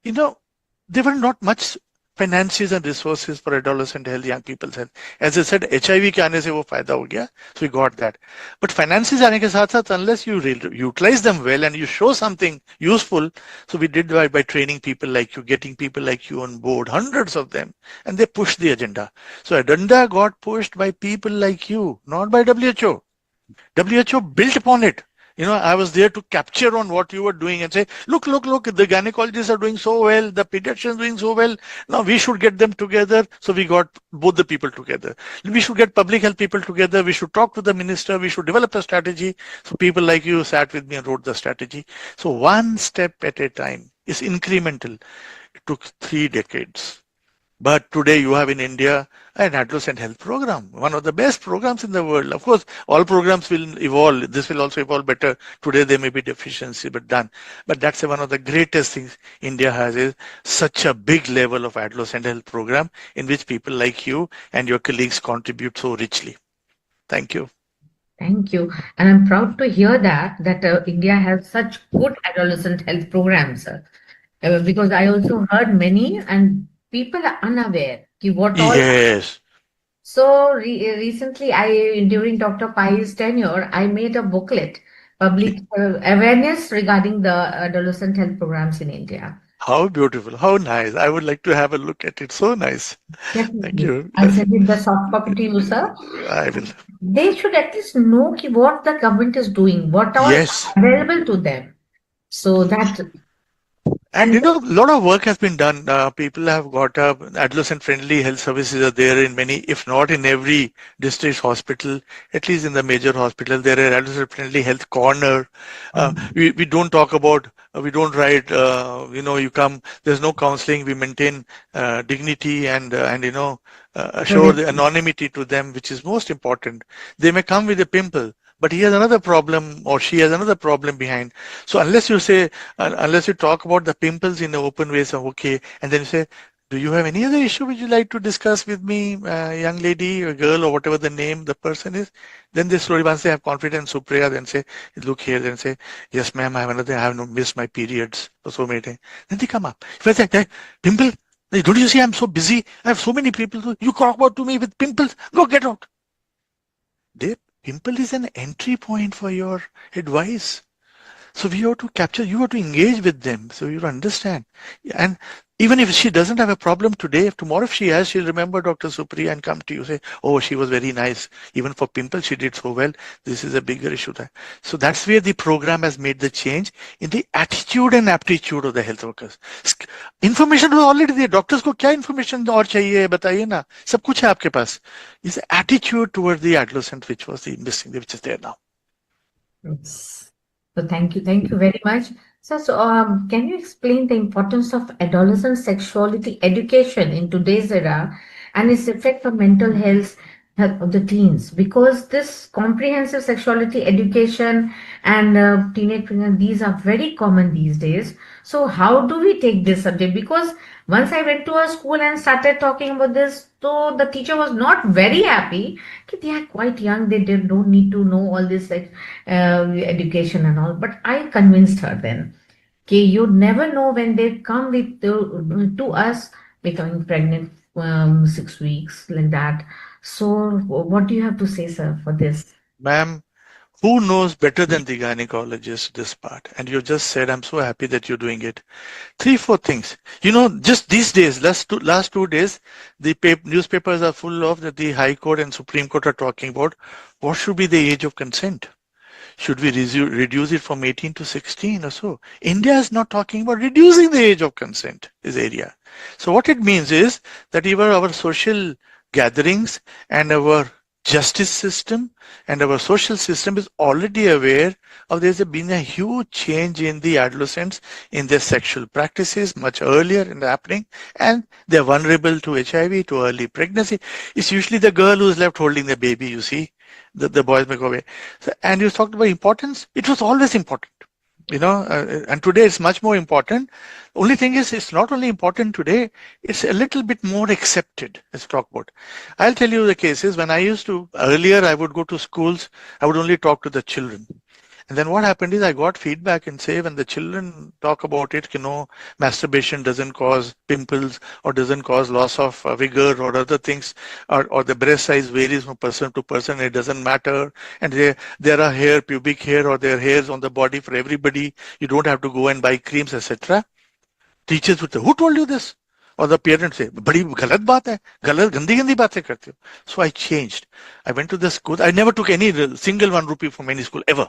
There were not much finances and resources for adolescent health, young people's health. As I said, HIV के आने से वो फायदा हो गया, so we got that. But finances आने के साथ साथ, unless you utilize them well and you show something useful, so we did by training people like you, getting people like you on board, hundreds of them, and they pushed the agenda. So agenda got pushed by people like you, not by WHO. WHO built upon it. I was there to capture on what you were doing and say, look, the gynecologists are doing so well, the pediatricians doing so well. Now we should get them together. So we got both the people together. We should get public health people together. We should talk to the minister. We should develop a strategy. So people like you sat with me and wrote the strategy. So one step at a time is incremental. It took 3 decades. But today you have in India an adolescent health program, one of the best programs in the world. Of course, all programs will evolve. This will also evolve better. Today there may be deficiency, but done. But that's one of the greatest things India has is such a big level of adolescent health program in which people like you and your colleagues contribute so richly. Thank you. Thank you. And I'm proud to hear that India has such good adolescent health programs, because I also heard many and people are unaware what all. Yes. So recently, during Dr. Pai's tenure, I made a booklet, public awareness regarding the adolescent health programs in India. How beautiful, how nice. I would like to have a look at it. So nice. Definitely. Thank you. I'll send it the soft copy to you, sir. I will. They should at least know what the government is doing, what all is available to them. So that. And a lot of work has been done. People have got adolescent-friendly health services are there in many, if not in every district hospital, at least in the major hospital, there are adolescent-friendly health corner. We don't talk about, we don't write, you come, there's no counseling, we maintain dignity and show the anonymity to them, which is most important. They may come with a pimple, but he has another problem or she has another problem behind. So unless you talk about the pimples in an open way, so okay, and then you say, do you have any other issue which you like to discuss with me, young lady or girl or whatever the name the person is? Then they slowly, once they have confidence, Supriya, then say, look here, then say, yes ma'am, I have another, I have missed my periods for so many times. Then they come up. If I say, hey, pimple, don't you see I'm so busy? I have so many people. You talk about to me with pimples. Go get out. Pimple is an entry point for your advice. So we have to capture, you have to engage with them. So you understand. And even if she doesn't have a problem today, if tomorrow if she has, she'll remember Dr. Supriya and come to you say, oh, she was very nice. Even for pimples, she did so well. This is a bigger issue. So that's where the program has made the change in the attitude and aptitude of the health workers. Information was already there. Doctors को क्या information और चाहिए बताइए ना. सब कुछ है आपके पास. It's the attitude toward the adolescent which was the missing, which is there now. Yes. So thank you very much. So, can you explain the importance of adolescent sexuality education in today's era and its effect on mental health of the teens? Because this comprehensive sexuality education and teenage pregnancy, these are very common these days. So how do we take this subject? Because once I went to a school and started talking about this, so the teacher was not very happy. They are quite young, they don't need to know all this education and all. But I convinced her then. Okay, you never know when they come to us becoming pregnant 6 weeks like that. So what do you have to say, sir, for this? Ma'am, Who knows better than the gynecologist this part? And you just said, I'm so happy that you're doing it. Three, four things. Just these days, last 2 days, the newspapers are full of that the High Court and Supreme Court are talking about what should be the age of consent. Should we reduce it from 18 to 16 or so? India is not talking about reducing the age of consent, is area. So what it means is that even our social gatherings and our justice system and our social system is already aware of there's been a huge change in the adolescents in their sexual practices much earlier in happening, and they're vulnerable to HIV, to early pregnancy. It's usually the girl who's left holding the baby, you see. The boys may go away. So, and you talked about importance. It was always important, and today it's much more important. Only thing is, it's not only important today, it's a little bit more accepted. Let's talk about. I'll tell you the cases. When I used to, earlier I would go to schools, I would only talk to the children. And then what happened is I got feedback and say when the children talk about it, masturbation doesn't cause pimples or doesn't cause loss of vigor or other things, or the breast size varies from person to person. It doesn't matter. And there are pubic hair, or there are hairs on the body for everybody. You don't have to go and buy creams, etc. Teachers would say, who told you this? Or the parents say, बड़ी गलत बात है, गंदी बातें करते हो. So I changed. I went to the school. I never took any single 1 rupee from any school ever.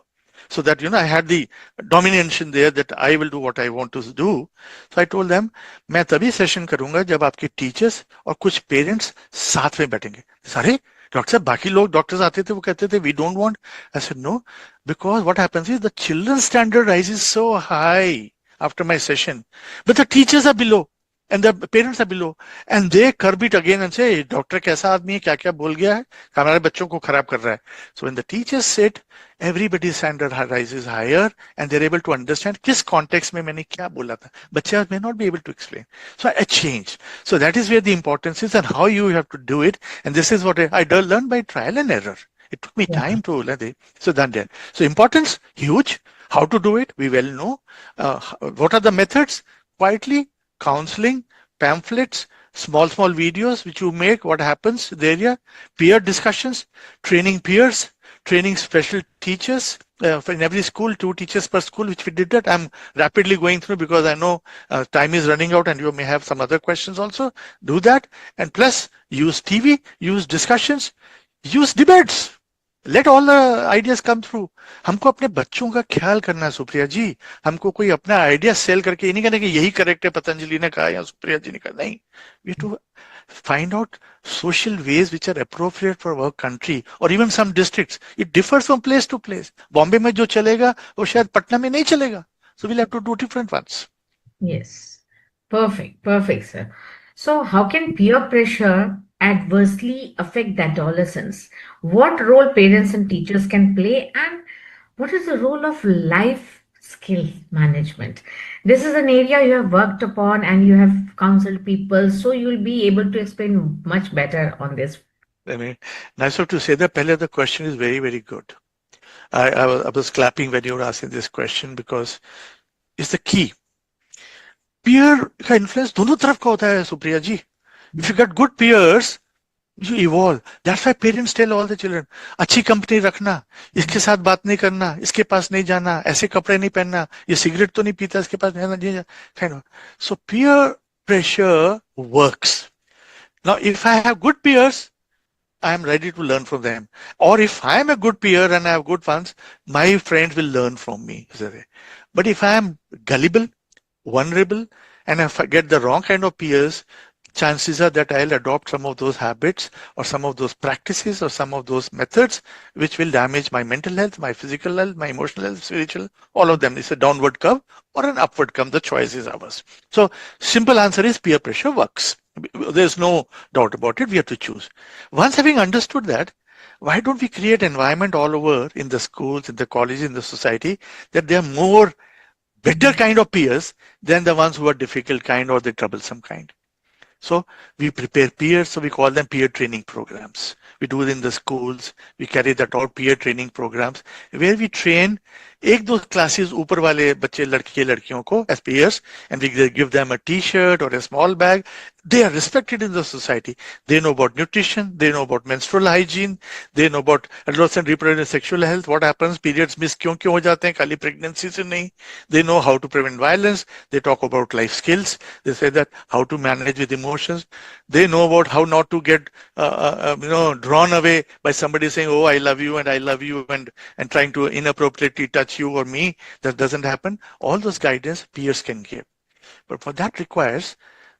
So that, I had the domination there that I will do what I want to do. So I told them, मैं तभी session करूंगा जब आपके teachers और कुछ parents साथ में बैठेंगे. सारे डॉक्टर साहब, बाकी लोग डॉक्टर्स आते थे, वो कहते थे, we don't want. I said, no, because what happens is the children's standard rises so high after my session, but the teachers are below and the parents are below, and they curb it again and say, doctor कैसा आदमी है, क्या क्या बोल गया है, हमारे बच्चों को खराब कर रहा है. So when the teachers sit, everybody's standard rises higher and they're able to understand किस context में मैंने क्या बोला था. बच्चे may not be able to explain. So I changed. So that is where the importance is and how you have to do it. And this is what I learned by trial and error. It took me time to learn. So then, so importance, huge. How to do it, we well know. What are the methods? Quietly, counseling, pamphlets, small videos which you make, what happens there, peer discussions, training peers, training special teachers. In every school, 2 teachers per school, which we did that. I'm rapidly going through because I know time is running out and you may have some other questions also. Do that. And plus, use TV, use discussions, use debates. Let all the ideas come through. हमको अपने बच्चों का ख्याल करना है सुप्रिया जी. हमको कोई अपना आइडिया सेल करके ये नहीं कहना कि यही करेक्ट है, पतंजलि ने कहा या सुप्रिया जी ने कहा. नहीं. We have to find out social ways which are appropriate for our country or even some districts. It differs from place to place. Bombay में जो चलेगा वो शायद पटना में नहीं चलेगा. So we'll have to do different ones. Yes. Perfect, sir. So how can peer pressure adversely affect the adolescents? What role parents and teachers can play, and what is the role of life skill management? This is an area you have worked upon and you have counseled people, so you'll be able to explain much better on this. I mean, nice of to say that. Pehle, the question is very, very good. I was clapping when you were asking this question because it's the key. Peer का influence दोनों तरफ का होता है सुप्रिया जी. If you get good peers, you evolve. That's why parents tell all the children, अच्छी company रखना, इसके साथ बात नहीं करना, इसके पास नहीं जाना, ऐसे कपड़े नहीं पहनना, ये सिगरेट तो नहीं पीता, इसके पास नहीं जाना. Kind of. So peer pressure works. Now, if I have good peers, I am ready to learn from them. Or if I am a good peer and I have good ones, my friends will learn from me. But if I am gullible, vulnerable, and if I get the wrong kind of peers, chances are that I'll adopt some of those habits or some of those practices or some of those methods which will damage my mental health, my physical health, my emotional health, spiritual, all of them. It's a downward curve or an upward curve. The choice is ours. So simple answer is peer pressure works. There's no doubt about it. We have to choose. Once having understood that, why don't we create environment all over in the schools, in the colleges, in the society, that there are more better kind of peers than the ones who are difficult kind or the troublesome kind. So we prepare peers, so we call them peer training programs. We do it in the schools. We carry that out, peer training programs, where we train एक दो classes ऊपर वाले बच्चे लड़के लड़कियों को as peers, and we give them a t-shirt or a small bag. They are respected in the society. They know about nutrition, they know about menstrual hygiene, they know about adolescent reproductive sexual health, what happens, periods miss क्यों क्यों हो जाते हैं, खाली pregnancy से नहीं. They know how to prevent violence. They talk about life skills. They say that how to manage with emotions. They know about how not to get drawn away by somebody saying, oh, I love you and I love you, and trying to inappropriately touch you or me. That doesn't happen. All those guidance peers can give. But for that requires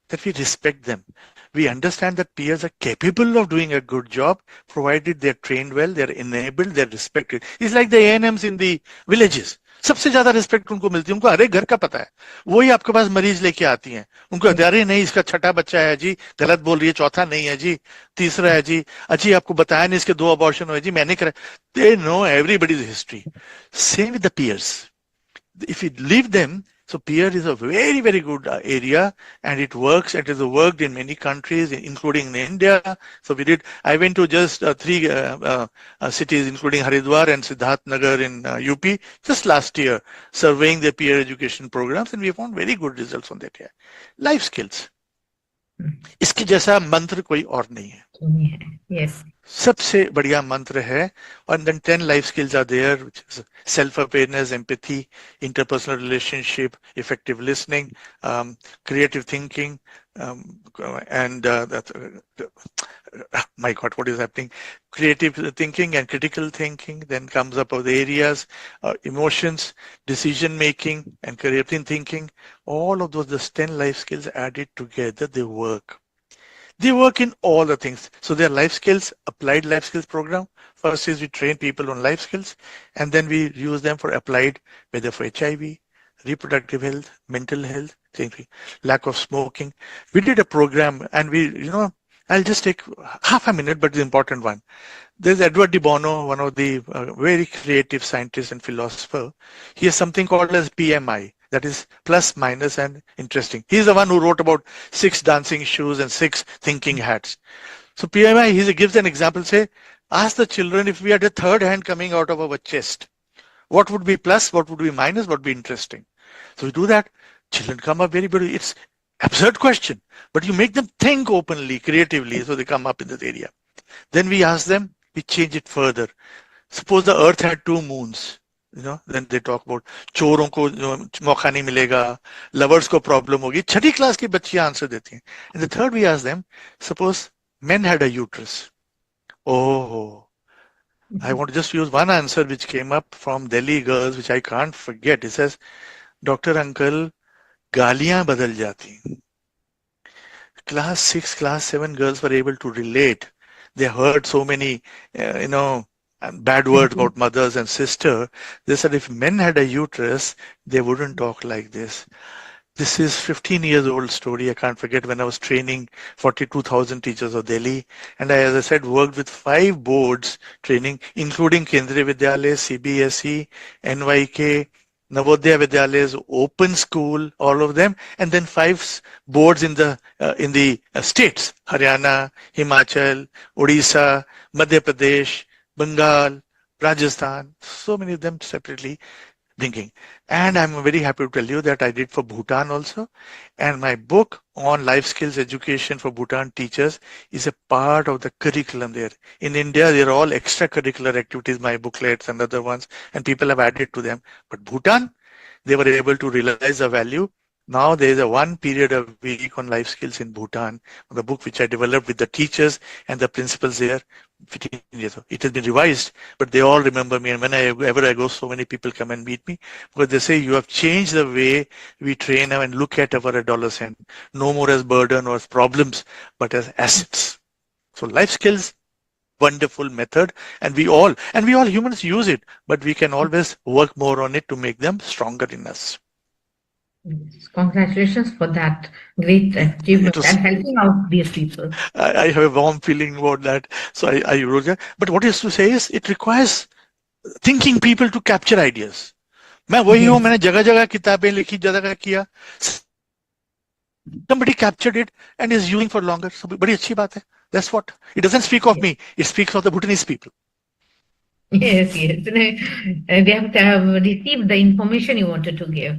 that we respect them. We understand that peers are capable of doing a good job, provided they're trained well, they're enabled, they're respected. It's like the ANMs in the villages. सबसे ज्यादा respect उनको मिलती है, उनको हर एक घर का पता है. वही आपके पास मरीज लेके आती हैं, उनको अरे नहीं इसका छठा बच्चा है जी, गलत बोल रही है, चौथा नहीं है जी, तीसरा है जी, अजी आपको बताया नहीं इसके 2 अबॉर्शन हुए जी, मैंने करा. They know everybody's history. Same with the peers. If you leave them, so peer is a very, very good area, and it works. It has worked in many countries, including in India. So I went to just 3 cities, including Haridwar and Siddharth Nagar in UP, just last year, surveying the peer education programs, and we found very good results on that here. Life skills. इसके जैसा मंत्र कोई और नहीं है. Yes. सबसे बढ़िया मंत्र है. And then 10 life skills are there, which is self-awareness, empathy, interpersonal relationship, effective listening, creative thinking, and my God, what is happening? Creative thinking and critical thinking. Then comes up of the areas, emotions, decision making, and creative thinking. All of those 10 life skills added together, they work. They work in all the things. So they are life skills, applied life skills program. First is we train people on life skills, and then we use them for applied, whether for HIV, reproductive health, mental health, lack of smoking. We did a program, and I'll just take half a minute, but the important one. There's Edward de Bono, one of the very creative scientists and philosopher. He has something called as PMI. That is plus, minus, and interesting. He's the one who wrote about 6 dancing shoes and 6 thinking hats. So PMI, he gives an example, say, ask the children if we had a third hand coming out of our chest. What would be plus, what would be minus, what would be interesting? So we do that. Children come up very beautiful. It's absurd question, but you make them think openly, creatively, so they come up in this area. Then we ask them, we change it further. Suppose the earth had 2 moons. Then they talk about चोरों को मौका नहीं मिलेगा, lovers को problem होगी. छठी class की बच्चियां answer देती हैं. And the third we ask them, suppose men had a uterus. Oh, I want to just use one answer which came up from Delhi girls, which I can't forget. It says, Dr. Uncle, गालियां बदल जाती. Class 6, class 7 girls were able to relate. They heard so many, and bad words about mothers and sister. They said if men had a uterus, they wouldn't talk like this. This is 15 years old story. I can't forget when I was training 42,000 teachers of Delhi. And I, as I said, worked with 5 boards training, including Kendriya Vidyalaya, CBSE, NYK, Navodaya Vidyalayas, open school, all of them, and then 5 boards in the states, Haryana, Himachal, Odisha, Madhya Pradesh, Bengal, Rajasthan, so many of them separately thinking. And I'm very happy to tell you that I did for Bhutan also. And my book on life skills education for Bhutan teachers is a part of the curriculum there. In India, they're all extracurricular activities, my booklets and other ones, and people have added to them. But Bhutan, they were able to realize the value. Now there is a 1 period a week on life skills in Bhutan, the book which I developed with the teachers and the principals there. 15 years ago. It has been revised, but they all remember me. And whenever I go, so many people come and meet me because they say, you have changed the way we train and look at our adolescent. No more as burden or as problems, but as assets. So life skills, wonderful method, and we all humans use it, but we can always work more on it to make them stronger in us. Congratulations for that great achievement and helping out these people. I have a warm feeling about that. So I wrote that. But what is to say is it requires thinking people to capture ideas. मैं वही हूँ, मैंने जगह जगह किताबें लिखी, जगह किया. Somebody captured it and is using for longer. So बड़ी अच्छी बात है. That's what. It doesn't speak of me. It speaks of the Bhutanese people. Yes, yes. They have to have received the information you wanted to give.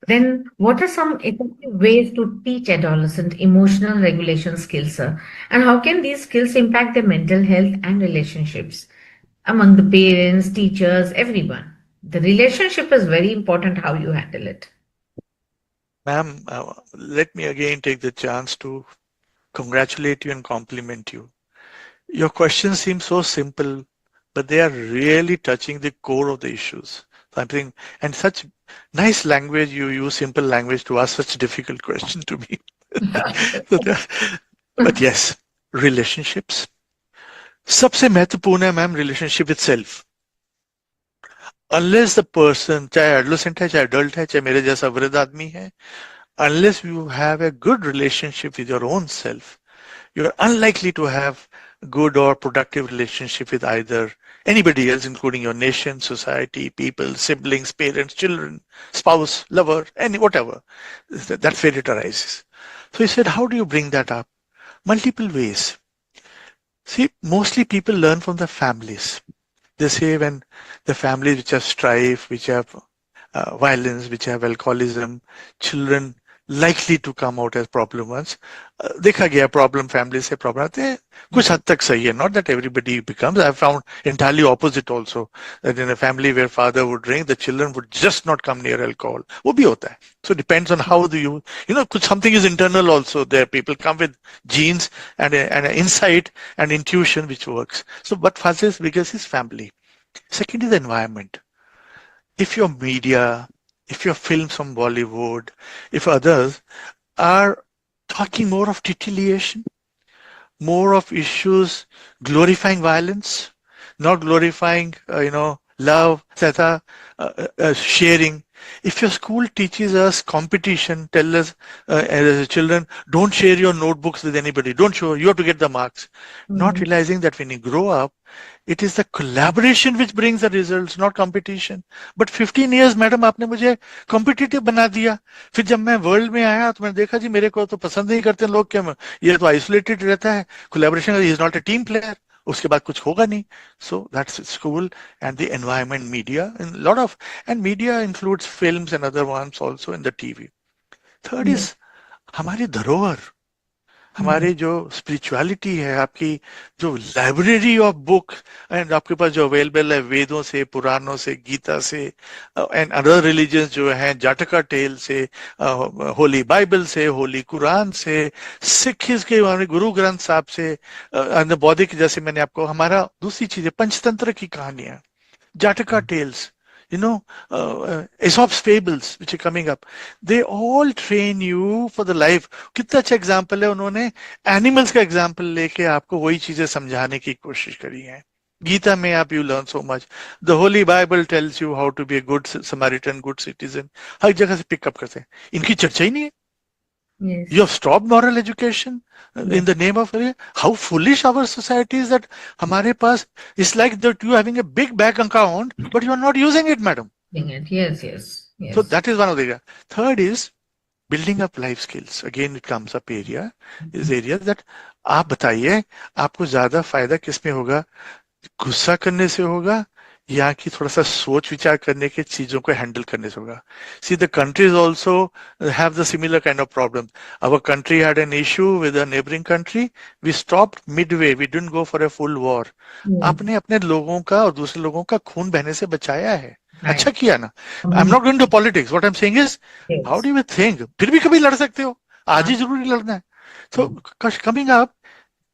Then, what are some effective ways to teach adolescent emotional regulation skills, sir? And how can these skills impact their mental health and relationships among the parents, teachers, everyone? The relationship is very important, how you handle it. Ma'am, let me again take the chance to congratulate you and compliment you. Your questions seem so simple, but they are really touching the core of the issues. Something and such nice language you use, simple language to ask such difficult question to me. So but yes, relationships. सबसे महत्वपूर्ण है ma'am relationship itself. Unless the person, चाहे adolescent है, चाहे adult है, चाहे मेरे जैसा वृद्ध आदमी है, unless you have a good relationship with your own self, you're unlikely to have good or productive relationship with either anybody else, including your nation, society, people, siblings, parents, children, spouse, lover, any whatever. That's where it arises. So he said, how do you bring that up? Multiple ways. See, mostly people learn from the families. They say when the families which have strife, which have violence, which have alcoholism, children likely to come out as problem ones. देखा गया problem families से problem आते हैं कुछ हद तक सही है, not that everybody becomes. I have found entirely opposite also, that in a family where father would drink, the children would just not come near alcohol. वो भी होता है. So it depends on how do you know, कुछ something is internal also there. People come with genes and an insight and intuition which works. So what first is biggest is family. Second is environment. If your media, if your films from Bollywood, if others are talking more of titillation, more of issues glorifying violence, not glorifying, love, sharing. If your school teaches us competition, tell us as children, don't share your notebooks with anybody. Don't show, you have to get the marks. Not realizing that when you grow up, it is the collaboration which brings the results, not competition. But 15 years, madam आपने मुझे competitive बना दिया. फिर जब मैं world में आया तो मैंने देखा जी मेरे को तो पसंद नहीं करते लोग, क्या ये तो आइसोलेटेड रहता है, collaboration is not a team player. उसके बाद कुछ होगा नहीं. So that's school and the environment, media, and a lot of, and media includes films and other ones also in the TV. Third is हमारी धरोहर, हमारे जो स्पिरिचुअलिटी है, आपकी जो लाइब्रेरी ऑफ बुक एंड आपके पास जो अवेलेबल है वेदों से, पुराणों से, गीता से एंड अदर रिलीजन्स जो हैं, जाटका टेल से, होली बाइबल से, होली कुरान से, सिख के हमारे गुरु ग्रंथ साहब से, बौद्धिक जैसे मैंने आपको, हमारा दूसरी चीज है पंचतंत्र की कहानियां, जाटका tales, Aesop's fables which are coming up, they all train you for the life. कितना अच्छा एग्जाम्पल है, उन्होंने एनिमल्स का एग्जाम्पल लेके आपको वही चीजें समझाने की कोशिश करी है. गीता में आप you learn so much. The holy Bible tells you how to be a good Samaritan, good citizen. हर जगह से पिकअप करते हैं, इनकी चर्चा ही नहीं है. Yes. You have stopped moral education in the name of how foolish our society is, that हमारे पास it's like that you having a big bank account but you are not using it, madam. Yes, yes, yes. So that is one of the area. Third is building up life skills. Again, it comes up area is areas that आप बताइए आपको ज्यादा फायदा किसमें होगा, गुस्सा करने से होगा या कि थोड़ा सा सोच विचार करने के चीजों को हैंडल करने से होगा. See, the countries also have the similar kind of problem. Our country had an issue with a neighboring country. We stopped midway. We didn't go for a full war. आपने अपने लोगों का और दूसरे लोगों का खून बहने से बचाया है. अच्छा किया ना. I'm not going to politics. What I'm saying is, how do you think? फिर भी कभी लड़ सकते हो. आज ही जरूरी लड़ना है. So coming up,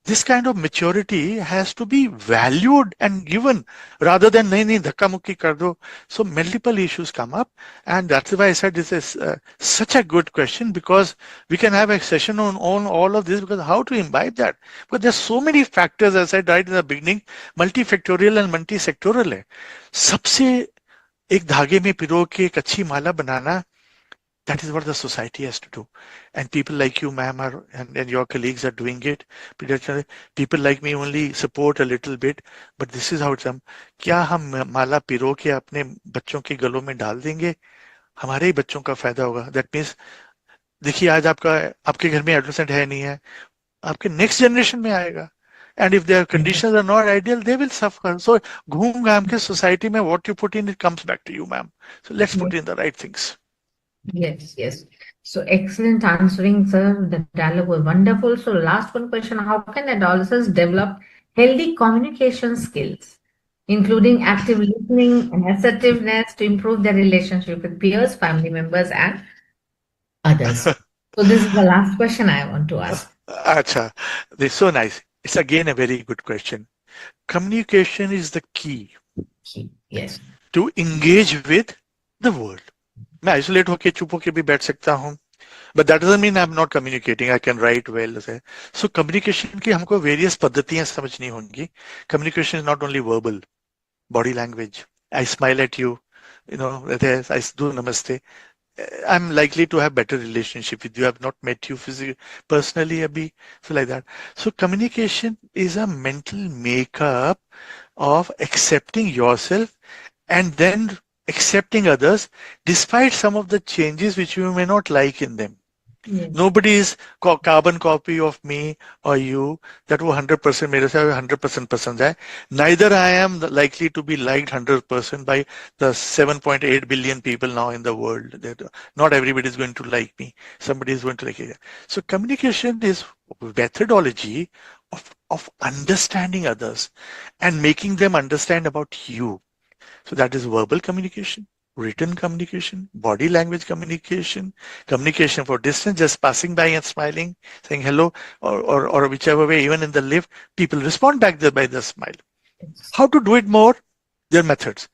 this kind of maturity has to be valued and given rather than nahi dhakka mukki kar do. So multiple issues come up, and that's why I said this is such a good question, because we can have a session on all of this, because how to imbibe that, because there's so many factors, as I said right in the beginning, multifactorial and multisectoral है. सबसे एक धागे में पिरो के एक अच्छी माला बनाना, that is what the society has to do. And people like you, ma'am, and your colleagues are doing it. People like me only support a little bit, but this is how it's done. क्या हम माला पिरो के अपने बच्चों के गलों में डाल देंगे, हमारे ही बच्चों का फायदा होगा. That means, देखिए आज आपके घर में एडोलेसेंट है नहीं है, आपके नेक्स्ट जनरेशन में आएगा. And if their conditions are not ideal, they will suffer. So घूम घाम के society में what you put in, it comes back to you, ma'am. So let's put in the right things. Yes, yes. So excellent answering, sir. The dialogue was wonderful. So last one question, how can adolescents develop healthy communication skills, including active listening and assertiveness to improve their relationship with peers, family members, and others? So this is the last question I want to ask. Acha, this is so nice. It's again a very good question. Communication is the key Yes. to engage with the world. मैं isolate होके चुप होके भी बैठ सकता हूँ, but that doesn't mean I'm not communicating. I can write well. So communication की हमको various पद्धतियां समझनी होंगी. Communication is not only verbal, body language. I smile at you, I do namaste. I'm likely to have better relationship with you. I've not met you physically, personally, abhi, so like that. So communication is a mental makeup of accepting yourself and then accepting others despite some of the changes which you may not like in them. Yes. Nobody is carbon copy of me or you that वो 100% मेरे से 100% पसंद है. Neither I am likely to be liked 100% by the 7.8 billion people now in the world. Not everybody is going to like me. Somebody is going to like it. So communication is methodology of understanding others and making them understand about you. So that is verbal communication, written communication, body language communication, communication for distance, just passing by and smiling, saying hello, or whichever way, even in the lift, people respond back by the smile. How to do it more? There are methods.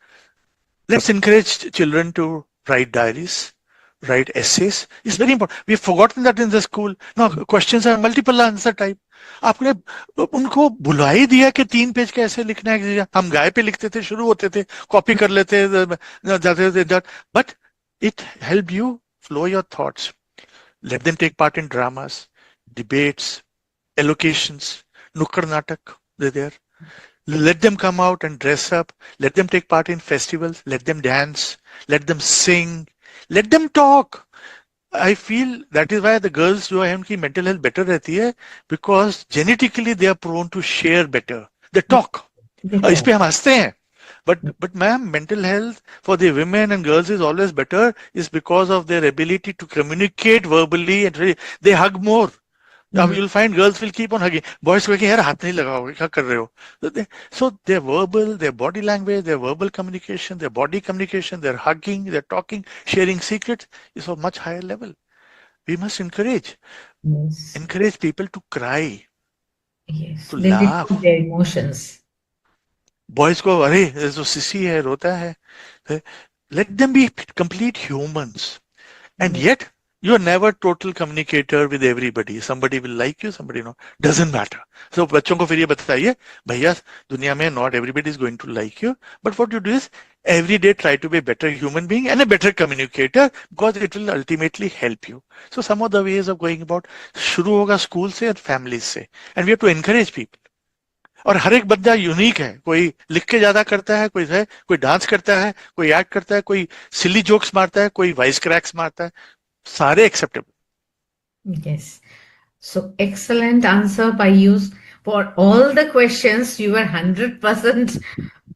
Let's encourage children to write diaries, write essays. It's very important. We've forgotten that in the school. Now, questions are multiple answer type. आपने उनको बुला ही दिया कि 3 page का ऐसे लिखना है. हम गाय पे लिखते थे, शुरू होते थे, कॉपी कर लेते जाते थे. But it help you flow your thoughts. Let them take part in dramas, debates, allocations, nukkad natak. They're there. Let them come out and dress up. Let them take part in festivals. Let them dance. Let them sing. Let them talk. I feel that is why the girls जो है उनकी mental health better रहती है, because genetically they are prone to share better. They talk. इस पे हम हंसते हैं. But ma'am, mental health for the women and girls is always better is because of their ability to communicate verbally and they hug more. Now you'll find girls will keep on hugging. Boys will यार हाथ नहीं लगाओगे, क्या कर रहे हो? So their verbal, their body language, their verbal communication, their body communication, their hugging, their talking, sharing secrets is of much higher level. We must encourage people to cry, to laugh. Their emotions. Boys को अरे जो cc है रोता है. Let them be complete humans. And yet you're never total communicator with everybody. Somebody will like you, somebody not. Doesn't matter. So बच्चों को फिर ये बताइए, भैया दुनिया में not everybody is going to like you. But what you do is every day try to be a better human being and a better communicator because it will ultimately help you. So some of the ways of going about शुरू होगा school से और families से. And we have to encourage people. और हर एक बंदा unique है. कोई लिख के ज्यादा करता है, कोई डांस करता है, कोई एक्ट करता है, कोई सिली जोक्स मारता है, कोई वाइस क्रैक्स मारता है. सारे acceptable. Yes. So excellent answer by you for all the questions. You were 100%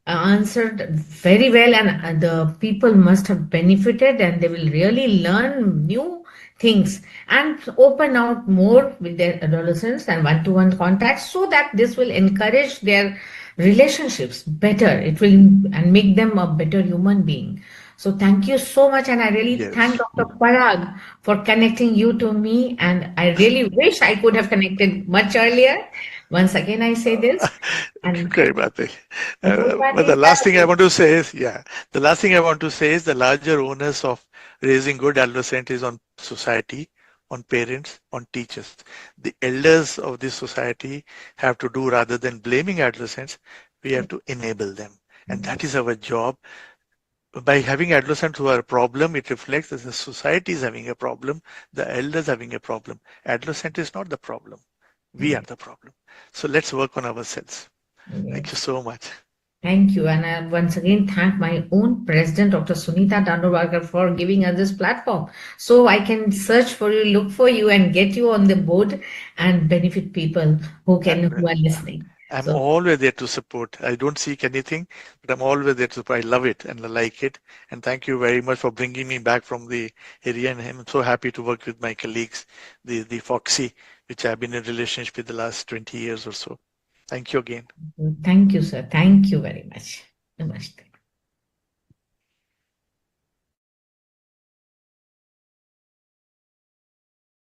answered very well, and the people must have benefited, and they will really learn new things and open out more with their adolescents and one-to-one contacts, so that this will encourage their relationships better. It will and make them a better human being. So thank you so much, and I really thank Dr. Parag for connecting you to me, and I really wish I could have connected much earlier. Once again, I say this. Great, but the last thing I want to say is, the larger onus of raising good adolescent is on society, on parents, on teachers. The elders of this society have to do, rather than blaming adolescents, we have to enable them. And that is our job. By having adolescents who are a problem, it reflects that the society is having a problem, the elders having a problem. Adolescent is not the problem. We are the problem. So let's work on ourselves. Thank you so much. Thank you. And I once again thank my own president, Dr. Sunita Tandulwadkar, for giving us this platform. So I can search for you, look for you, and get you on the board and benefit people who are listening. I'm So always there to support. I don't seek anything, but I'm always there to support. I love it and I like it. And thank you very much for bringing me back from the area. And I'm so happy to work with my colleagues, the Foxy, which I've been in relationship with the last 20 years or so. Thank you again. thank you, sir. Thank you very much. Namaste.